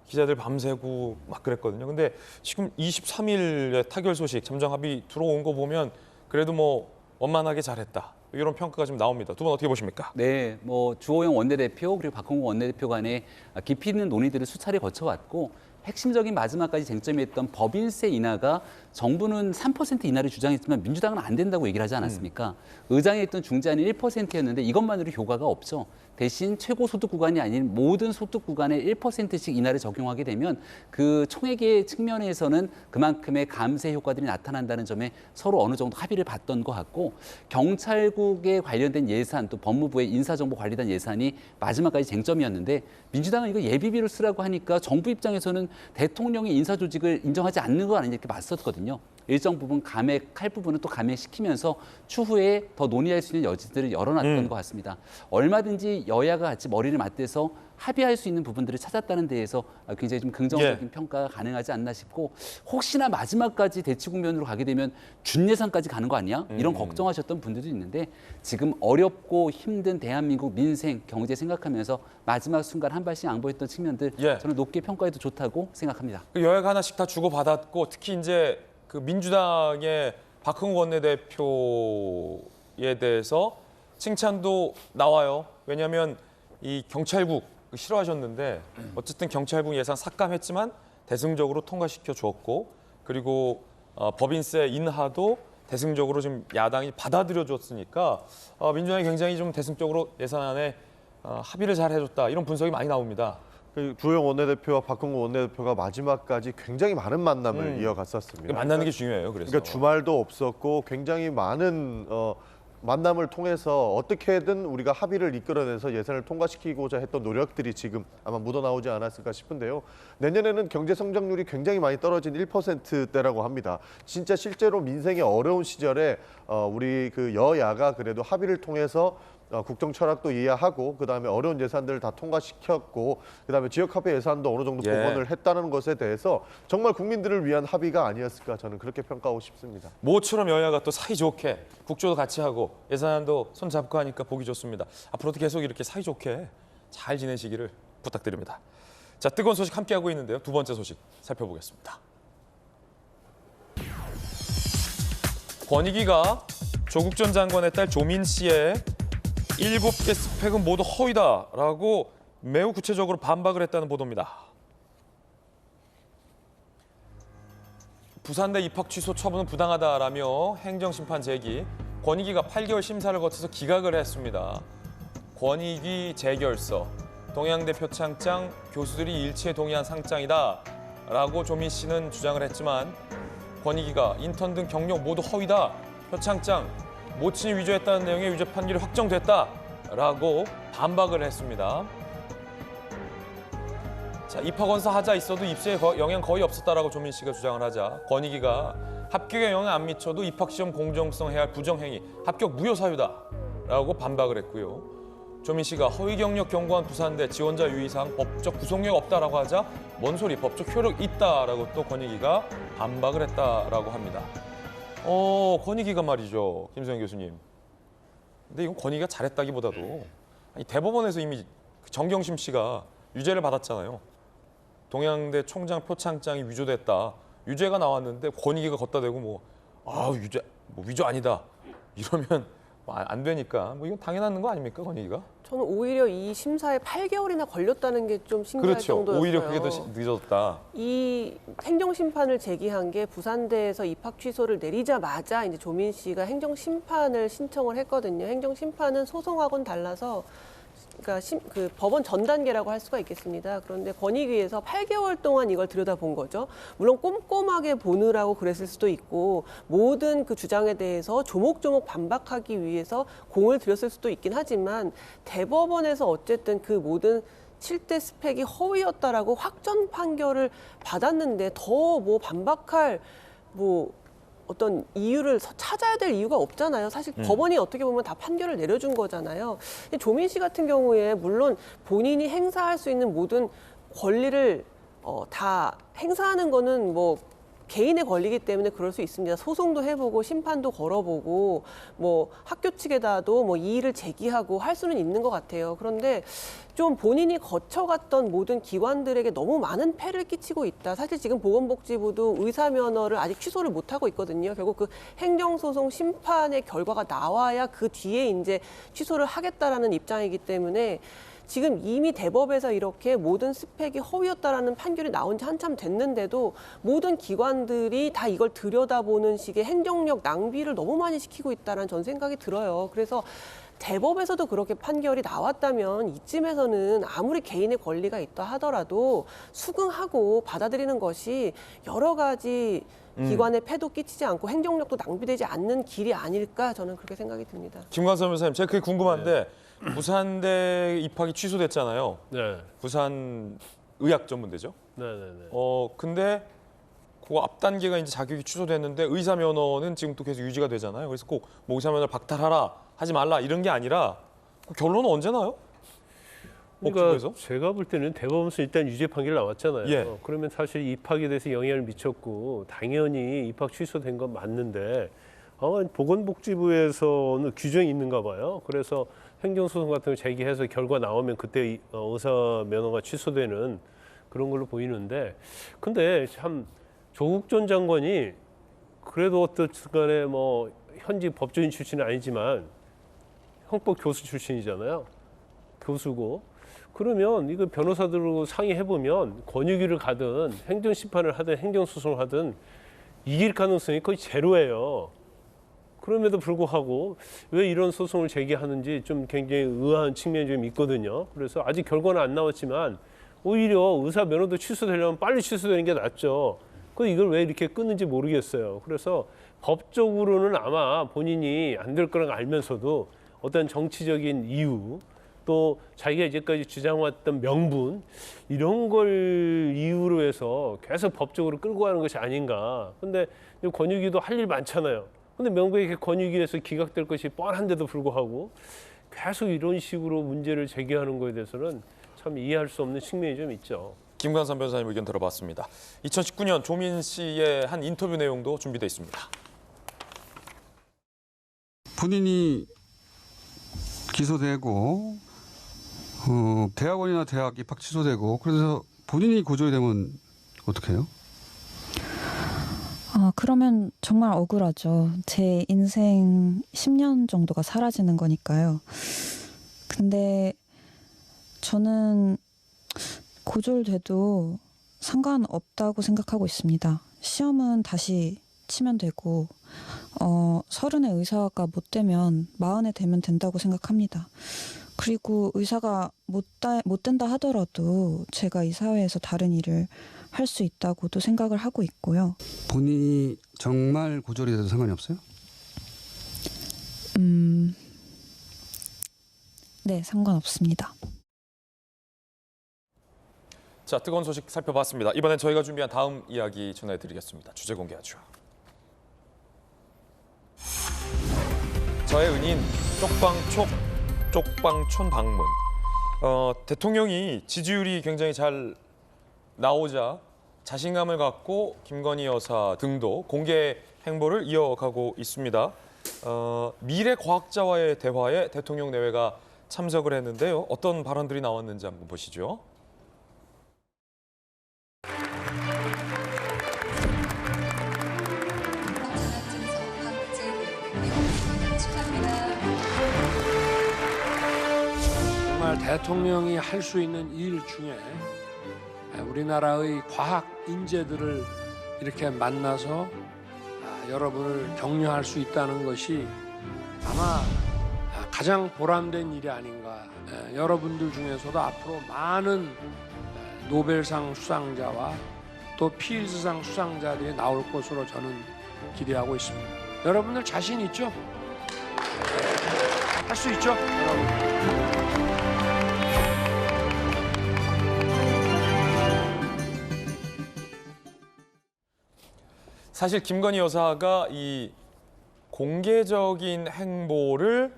기자들 밤새고 막 그랬거든요. 근데 지금 23일에 타결 소식, 잠정 합의 들어온 거 보면 그래도 뭐 원만하게 잘했다. 이런 평가가 좀 나옵니다. 두 분 어떻게 보십니까? 네, 뭐 주호영 원내대표 그리고 박홍근 원내대표 간에 깊이 있는 논의들을 수차례 거쳐왔고 핵심적인 마지막까지 쟁점이었던 법인세 인하가 정부는 3% 인하를 주장했지만 민주당은 안 된다고 얘기를 하지 않았습니까? 의장이 했던 중재안이 1%였는데 이것만으로 효과가 없죠. 대신 최고소득 구간이 아닌 모든 소득 구간에 1%씩 인하를 적용하게 되면 그 총액의 측면에서는 그만큼의 감세 효과들이 나타난다는 점에 서로 어느 정도 합의를 봤던 것 같고 경찰국에 관련된 예산 또 법무부의 인사정보관리단 예산이 마지막까지 쟁점이었는데 민주당은 이거 예비비를 쓰라고 하니까 정부 입장에서는 대통령의 인사조직을 인정하지 않는 거 아니냐 이렇게 맞섰거든요. 일정 부분 감액할 부분은 또 감액시키면서 추후에 더 논의할 수 있는 여지들을 열어놨던 것 같습니다. 얼마든지 여야가 같이 머리를 맞대서 합의할 수 있는 부분들을 찾았다는 데에서 굉장히 좀 긍정적인 평가가 가능하지 않나 싶고 혹시나 마지막까지 대치 국면으로 가게 되면 준예산까지 가는 거 아니야? 이런 걱정하셨던 분들도 있는데 지금 어렵고 힘든 대한민국 민생, 경제 생각하면서 마지막 순간 한 발씩 양보했던 측면들 저는 높게 평가해도 좋다고 생각합니다. 여야가 하나씩 다 주고받았고 특히 이제 그 민주당의 박홍근 원내대표에 대해서 칭찬도 나와요. 왜냐하면 이 경찰국 싫어하셨는데 어쨌든 경찰국 예산 삭감했지만 대승적으로 통과시켜 주었고 그리고 법인세 인하도 대승적으로 지금 야당이 받아들여 줬으니까 민주당이 굉장히 좀 대승적으로 예산안에 합의를 잘 해줬다 이런 분석이 많이 나옵니다. 주호영 원내대표와 박홍근 원내대표가 마지막까지 굉장히 많은 만남을 이어갔었습니다. 만나는 게 중요해요. 그러니까 주말도 없었고 굉장히 많은 만남을 통해서 어떻게든 우리가 합의를 이끌어내서 예산을 통과시키고자 했던 노력들이 지금 아마 묻어나오지 않았을까 싶은데요. 내년에는 경제 성장률이 굉장히 많이 떨어진 1%대라고 합니다. 진짜 실제로 민생이 어려운 시절에 우리 그 여야가 그래도 합의를 통해서 국정 철학도 이해하고 그다음에 어려운 예산들을 다 통과시켰고 그다음에 지역화폐 예산도 어느 정도 복원을 했다는 것에 대해서 정말 국민들을 위한 합의가 아니었을까 저는 그렇게 평가하고 싶습니다. 모처럼 여야가 또 사이좋게 국조도 같이 하고 예산안도 손잡고 하니까 보기 좋습니다. 앞으로도 계속 이렇게 사이좋게 잘 지내시기를 부탁드립니다. 자, 뜨거운 소식 함께하고 있는데요. 두 번째 소식 살펴보겠습니다. 권익위가 조국 전 장관의 딸 조민 씨의 7개 스펙은 모두 허위다라고 매우 구체적으로 반박을 했다는 보도입니다. 부산대 입학 취소 처분은 부당하다라며 행정심판 제기, 권익위가 8개월 심사를 거쳐서 기각을 했습니다. 권익위 재결서, 동양대 표창장 교수들이 일치에 동의한 상장이다라고 조민 씨는 주장을 했지만 권익위가 인턴 등 경력 모두 허위다, 표창장 모친이 위조했다는 내용의 유죄 판결이 확정됐다라고 반박을 했습니다. 자, 입학 원서 하자 있어도 입시에 영향 거의 없었다라고 조민 씨가 주장을 하자 권익위가 합격에 영향 안 미쳐도 입학 시험 공정성 해야 할 부정행위, 합격 무효 사유다라고 반박을 했고요. 조민 씨가 허위 경력 경고한 부산대 지원자 유의사항 법적 구속력 없다라고 하자 뭔 소리 법적 효력 있다라고 또 권익위가 반박을 했다라고 합니다. 권익위가 말이죠, 김소영 교수님. 근데 이건 권익위가 잘했다기보다도 아니, 대법원에서 이미 정경심 씨가 유죄를 받았잖아요. 동양대 총장 표창장이 위조됐다. 유죄가 나왔는데 권익위가 걷다 대고 유죄, 위조 아니다. 이러면 안 되니까 뭐 이건 당연한 거 아닙니까, 권익위가? 저는 오히려 이 심사에 8개월이나 걸렸다는 게 좀 신기할 그렇죠. 정도였어요. 오히려 그게 더 늦었다. 이 행정심판을 제기한 게 부산대에서 입학 취소를 내리자마자 이제 조민 씨가 행정심판을 신청을 했거든요. 행정심판은 소송하고는 달라서 그러니까 그 법원 전 단계라고 할 수가 있겠습니다. 그런데 권익위에서 8개월 동안 이걸 들여다본 거죠. 물론 꼼꼼하게 보느라고 그랬을 수도 있고 모든 그 주장에 대해서 조목조목 반박하기 위해서 공을 들였을 수도 있긴 하지만 대법원에서 어쨌든 그 모든 7대 스펙이 허위였다라고 확정 판결을 받았는데 더 뭐 반박할 뭐 어떤 이유를 찾아야 될 이유가 없잖아요. 사실 법원이 어떻게 보면 다 판결을 내려준 거잖아요. 조민 씨 같은 경우에 물론 본인이 행사할 수 있는 모든 권리를 다 행사하는 거는 뭐 개인의 권리이기 때문에 그럴 수 있습니다. 소송도 해보고 심판도 걸어보고 뭐 학교 측에다도 뭐 이의를 제기하고 할 수는 있는 것 같아요. 그런데 좀 본인이 거쳐갔던 모든 기관들에게 너무 많은 폐를 끼치고 있다. 사실 지금 보건복지부도 의사면허를 아직 취소를 못하고 있거든요. 결국 그 행정소송 심판의 결과가 나와야 그 뒤에 이제 취소를 하겠다라는 입장이기 때문에 지금 이미 대법에서 이렇게 모든 스펙이 허위였다라는 판결이 나온 지 한참 됐는데도 모든 기관들이 다 이걸 들여다보는 식의 행정력 낭비를 너무 많이 시키고 있다는 전 생각이 들어요. 그래서 대법에서도 그렇게 판결이 나왔다면 이쯤에서는 아무리 개인의 권리가 있다 하더라도 수긍하고 받아들이는 것이 여러 가지 기관의 폐도 끼치지 않고 행정력도 낭비되지 않는 길이 아닐까 저는 그렇게 생각이 듭니다. 김관섭 변호사님, 제가 그게 궁금한데 부산대 입학이 취소됐잖아요. 네. 부산 의학전문대죠. 네네네. 근데 그 앞 단계가 이제 자격이 취소됐는데 의사 면허는 지금 또 계속 유지가 되잖아요. 그래서 꼭 뭐 의사 면허를 박탈하라, 하지 말라 이런 게 아니라 그 결론은 언제 나요? 그러니까 제가 볼 때는 대법원에서 일단 유죄 판결 나왔잖아요. 예. 그러면 사실 입학에 대해서 영향을 미쳤고 당연히 입학 취소된 건 맞는데 보건복지부에서는 규정이 있는가 봐요. 그래서 행정소송 같은 걸 제기해서 결과 나오면 그때 의사 면허가 취소되는 그런 걸로 보이는데 근데 참 조국 전 장관이 그래도 어떻든 간에 뭐 현직 법조인 출신은 아니지만 형법 교수 출신이잖아요. 교수고. 그러면 이거 변호사들하고 상의해보면 권익위를 가든 행정심판을 하든 행정소송을 하든 이길 가능성이 거의 제로예요. 그럼에도 불구하고 왜 이런 소송을 제기하는지 좀 굉장히 의아한 측면이 좀 있거든요. 그래서 아직 결과는 안 나왔지만 오히려 의사 면허도 취소되려면 빨리 취소되는 게 낫죠. 그 이걸 왜 이렇게 끊는지 모르겠어요. 그래서 법적으로는 아마 본인이 안 될 거라는 걸 알면서도 어떤 정치적인 이유 또 자기가 이제까지 주장해왔던 명분 이런 걸 이유로 해서 계속 법적으로 끌고 가는 것이 아닌가. 근데 권익위도 할 일 많잖아요. 근데 명백히 권익위에서 기각될 것이 뻔한데도 불구하고 계속 이런 식으로 문제를 제기하는 거에 대해서는 참 이해할 수 없는 측면이 좀 있죠. 김관섭 변호사님 의견 들어봤습니다. 2019년 조민 씨의 한 인터뷰 내용도 준비되어 있습니다. 본인이 기소되고 대학원이나 대학 입학 취소되고 그래서 본인이 고졸이 되면 어떻게 해요? 그러면 정말 억울하죠. 제 인생 10년 정도가 사라지는 거니까요. 근데 저는 고졸돼도 상관없다고 생각하고 있습니다. 시험은 다시 치면 되고 30에 의사가 못 되면 40에 되면 된다고 생각합니다. 그리고 의사가 못 된다 하더라도 제가 이 사회에서 다른 일을 할 수 있다고도 생각을 하고 있고요. 본인이 정말 고졸이 돼도 상관이 없어요? 네, 상관없습니다. 자, 뜨거운 소식 살펴봤습니다. 이번엔 저희가 준비한 다음 이야기 전해드리겠습니다. 주제 공개하죠. 저의 은인 쪽방촌 방문. 대통령이 지지율이 굉장히 잘 나오자 자신감을 갖고 김건희 여사 등도 공개 행보를 이어가고 있습니다. 미래 과학자와의 대화에 대통령 내외가 참석을 했는데요. 어떤 발언들이 나왔는지 한번 보시죠. 대통령이 할 수 있는 일 중에 우리나라의 과학 인재들을 이렇게 만나서 여러분을 격려할 수 있다는 것이 아마 가장 보람된 일이 아닌가. 여러분들 중에서도 앞으로 많은 노벨상 수상자와 또 필즈상 수상자들이 나올 것으로 저는 기대하고 있습니다. 여러분들 자신 있죠? 할 수 있죠? 여러분. 사실 김건희 여사가 이 공개적인 행보를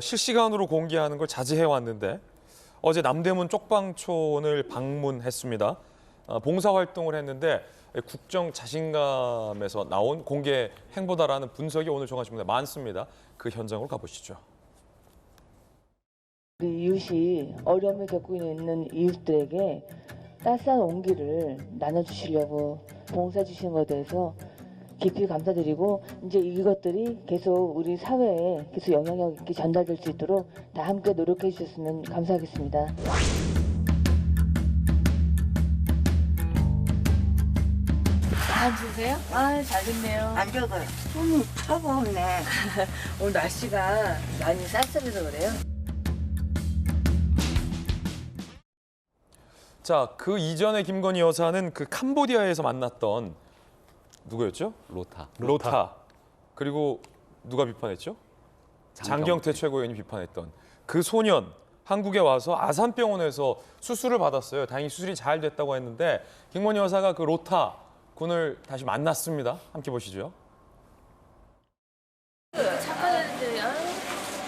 실시간으로 공개하는 걸 자제해 왔는데 어제 남대문 쪽방촌을 방문했습니다. 봉사활동을 했는데 국정 자신감에서 나온 공개 행보다라는 분석이 오늘 종합신문에 많습니다. 그 현장으로 가보시죠. 우리 이웃이 어려움을 겪고 있는 이웃들에게 따스한 온기를 나눠주시려고 봉사해 주시는 것에 대해서 깊이 감사드리고 이제 이것들이 계속 우리 사회에 계속 영향력 있게 전달될 수 있도록 다 함께 노력해 주셨으면 감사하겠습니다. 안 주세요? 아, 잘 됐네요. 안 적어요. 차가웠네. 오늘 날씨가 많이 쌀쌀해서 그래요. 자, 그 이전에 김건희 여사는 그 캄보디아에서 만났던 누구였죠? 로타. 그리고 누가 비판했죠? 장경태 최고위원이 비판했던 그 소년 한국에 와서 아산병원에서 수술을 받았어요. 다행히 수술이 잘 됐다고 했는데 김건희 여사가 그 로타 군을 다시 만났습니다. 함께 보시죠. 착하는데요.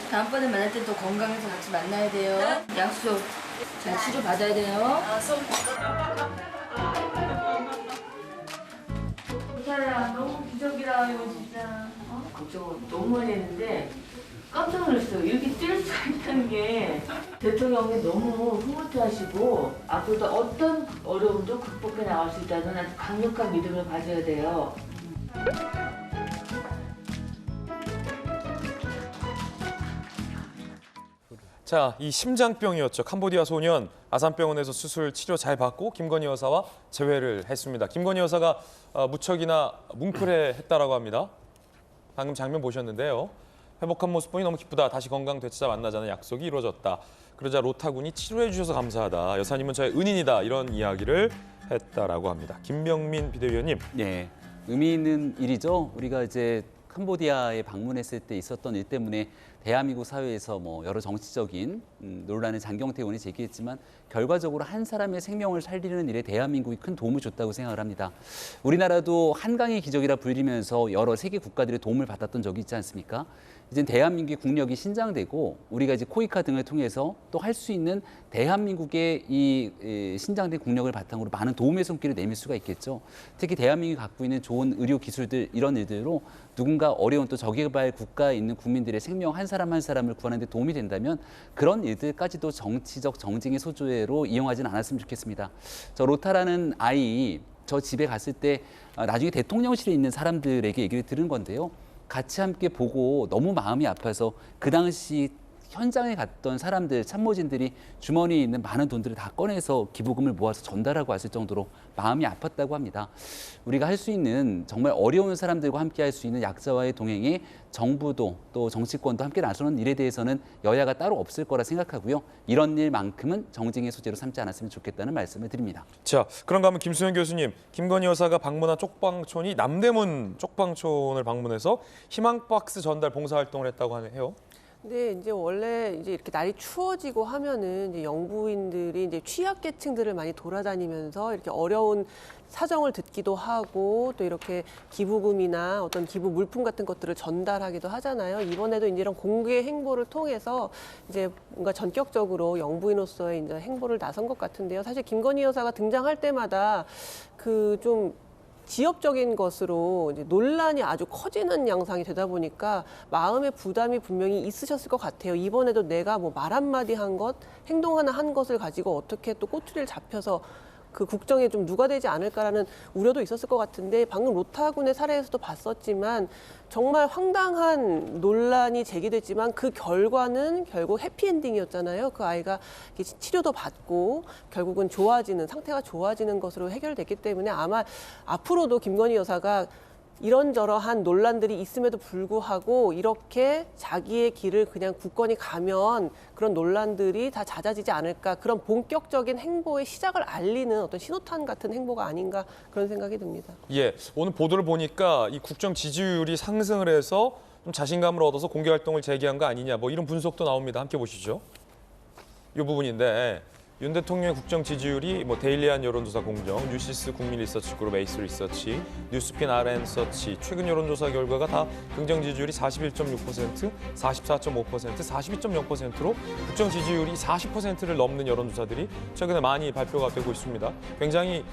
다음번에 만날 때 또 건강해서 같이 만나야 돼요. 약속. 잘 치료 받아야 돼요. 이사야 너무 기적이라 이거 진짜. 걱정 너무 많이 했는데 깜짝 놀랐어요. 이렇게 뛸 수가 있다는 게 대통령이 너무 흐뭇해하시고 앞으로도 어떤 어려움도 극복해 나갈 수 있다는 아주 강력한 믿음을 가져야 돼요. 자, 이 심장병이었죠. 캄보디아 소년 아산병원에서 수술 치료 잘 받고 김건희 여사와 재회를 했습니다. 김건희 여사가 무척이나 뭉클해했다라고 합니다. 방금 장면 보셨는데요. 회복한 모습 보니 너무 기쁘다. 다시 건강 되찾아 만나자는 약속이 이루어졌다. 그러자 로타 군이 치료해 주셔서 감사하다. 여사님은 저의 은인이다. 이런 이야기를 했다라고 합니다. 김병민 비대위원님. 네, 의미 있는 일이죠. 우리가 이제 캄보디아에 방문했을 때 있었던 일 때문에 대한민국 사회에서 뭐 여러 정치적인 논란을 장경태 의원이 제기했지만 결과적으로 한 사람의 생명을 살리는 일에 대한민국이 큰 도움을 줬다고 생각을 합니다. 우리나라도 한강의 기적이라 불리면서 여러 세계 국가들의 도움을 받았던 적이 있지 않습니까? 이제 대한민국의 국력이 신장되고 우리가 이제 코이카 등을 통해서 또 할 수 있는 대한민국의 이 신장된 국력을 바탕으로 많은 도움의 손길을 내밀 수가 있겠죠. 특히 대한민국이 갖고 있는 좋은 의료 기술들 이런 일들로 누군가 어려운 또 저개발 국가에 있는 국민들의 생명 한 사람 한 사람을 구하는 데 도움이 된다면 그런 일들까지도 정치적 정쟁의 소재로 이용하지는 않았으면 좋겠습니다. 저 로타라는 아이 저 집에 갔을 때 나중에 대통령실에 있는 사람들에게 얘기를 들은 건데요. 같이 함께 보고 너무 마음이 아파서 그 당시 현장에 갔던 사람들, 참모진들이 주머니에 있는 많은 돈들을 다 꺼내서 기부금을 모아서 전달하고 왔을 정도로 마음이 아팠다고 합니다. 우리가 할 수 있는 정말 어려운 사람들과 함께 할 수 있는 약자와의 동행에 정부도 또 정치권도 함께 나서는 일에 대해서는 여야가 따로 없을 거라 생각하고요. 이런 일만큼은 정쟁의 소재로 삼지 않았으면 좋겠다는 말씀을 드립니다. 자, 그런가 하면 김수현 교수님, 김건희 여사가 방문한 쪽방촌이 남대문 쪽방촌을 방문해서 희망박스 전달 봉사활동을 했다고 해요. 근데 이제 원래 이제 이렇게 날이 추워지고 하면은 이제 영부인들이 이제 취약계층들을 많이 돌아다니면서 이렇게 어려운 사정을 듣기도 하고 또 이렇게 기부금이나 어떤 기부 물품 같은 것들을 전달하기도 하잖아요. 이번에도 이제 이런 공개 행보를 통해서 이제 뭔가 전격적으로 영부인으로서의 이제 행보를 나선 것 같은데요. 사실 김건희 여사가 등장할 때마다 그 좀 지역적인 것으로 이제 논란이 아주 커지는 양상이 되다 보니까 마음의 부담이 분명히 있으셨을 것 같아요. 이번에도 내가 뭐 말 한마디 한 것, 행동 하나 한 것을 가지고 어떻게 또 꼬투리를 잡혀서 그 국정에 좀 누가되지 않을까라는 우려도 있었을 것 같은데 방금 로타군의 사례에서도 봤었지만 정말 황당한 논란이 제기됐지만 그 결과는 결국 해피엔딩이었잖아요. 그 아이가 치료도 받고 결국은 상태가 좋아지는 것으로 해결됐기 때문에 아마 앞으로도 김건희 여사가 이런저러한 논란들이 있음에도 불구하고 이렇게 자기의 길을 그냥 굳건히 가면 그런 논란들이 다 잦아지지 않을까, 그런 본격적인 행보의 시작을 알리는 어떤 신호탄 같은 행보가 아닌가 그런 생각이 듭니다. 예, 오늘 보도를 보니까 이 국정 지지율이 상승을 해서 좀 자신감을 얻어서 공개 활동을 재개한 거 아니냐, 뭐 이런 분석도 나옵니다. 함께 보시죠. 이 부분인데 윤 대통령의 국정 지지율이 뭐 데일리한 여론조사 공정, 뉴시스 국민리서치그룹 에이스 리서치, 뉴스핀 RN서치 최근 여론조사 결과가 다 긍정 지지율이 41.6%, 44.5%, 42.0%로 국정 지지율이 40%를 넘는 여론조사들이 최근에 많이 발표가 되고 있습니다. 굉장히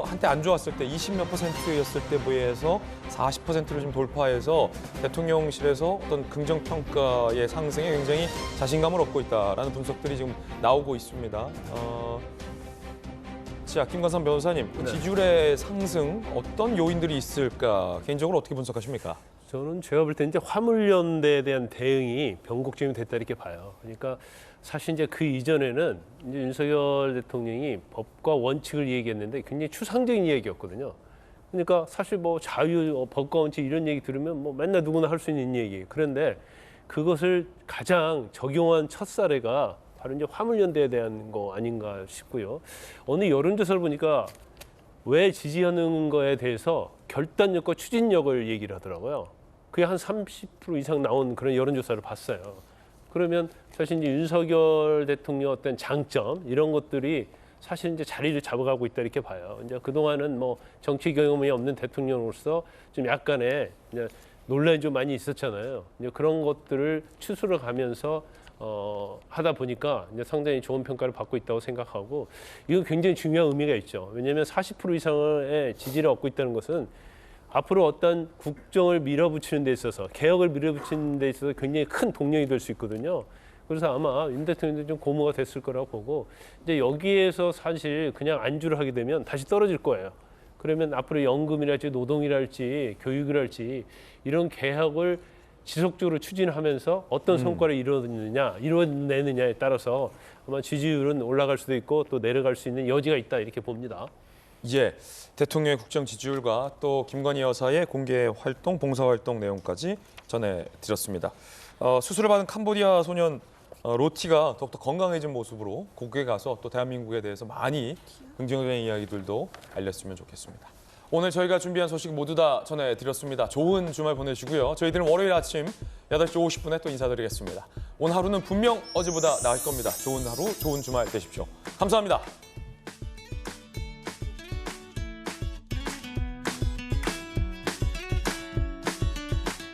한때 안 좋았을 때 20몇 %였을 때 비해서 40%를 좀 돌파해서 대통령실에서 어떤 긍정 평가의 상승에 굉장히 자신감을 얻고 있다라는 분석들이 지금 나오고 있습니다. 자, 김관삼 변호사님, 네. 지지율의 상승 어떤 요인들이 있을까 개인적으로 어떻게 분석하십니까? 저는 제가 볼 때 이제 화물연대에 대한 대응이 변곡점이 됐다 이렇게 봐요. 그러니까 사실 이제 그 이전에는 이제 윤석열 대통령이 법과 원칙을 얘기했는데 굉장히 추상적인 얘기였거든요. 그러니까 사실 뭐 자유, 법과 원칙 이런 얘기 들으면 뭐 맨날 누구나 할 수 있는 얘기. 그런데 그것을 가장 적용한 첫 사례가 바로 이제 화물연대에 대한 거 아닌가 싶고요. 어느 여론조사를 보니까 왜 지지하는 거에 대해서 결단력과 추진력을 얘기를 하더라고요. 그게 한 30% 이상 나온 그런 여론조사를 봤어요. 그러면 사실 이제 윤석열 대통령 어떤 장점 이런 것들이 사실 이제 자리를 잡아가고 있다 이렇게 봐요. 이제 그동안은 뭐 정치 경험이 없는 대통령으로서 좀 약간의 이제 논란이 좀 많이 있었잖아요. 이제 그런 것들을 추스러 가면서 하다 보니까 이제 상당히 좋은 평가를 받고 있다고 생각하고 이건 굉장히 중요한 의미가 있죠. 왜냐하면 40% 이상의 지지를 얻고 있다는 것은 앞으로 어떤 국정을 밀어붙이는 데 있어서 개혁을 밀어붙이는 데 있어서 굉장히 큰 동력이 될 수 있거든요. 그래서 아마 윤 대통령도 좀 고무가 됐을 거라고 보고 이제 여기에서 사실 그냥 안주를 하게 되면 다시 떨어질 거예요. 그러면 앞으로 연금이랄지 노동이랄지 교육이랄지 이런 개혁을 지속적으로 추진하면서 어떤 성과를 이뤄내느냐에 따라서 아마 지지율은 올라갈 수도 있고 또 내려갈 수 있는 여지가 있다 이렇게 봅니다. 예, 대통령의 국정 지지율과 또 김건희 여사의 공개 활동, 봉사 활동 내용까지 전해드렸습니다. 수술을 받은 캄보디아 소년 로티가 더욱더 건강해진 모습으로 국외에 가서 또 대한민국에 대해서 많이 긍정적인 이야기들도 알렸으면 좋겠습니다. 오늘 저희가 준비한 소식 모두 다 전해드렸습니다. 좋은 주말 보내시고요. 저희들은 월요일 아침 8시 50분에 또 인사드리겠습니다. 오늘 하루는 분명 어제보다 나을 겁니다. 좋은 하루, 좋은 주말 되십시오. 감사합니다.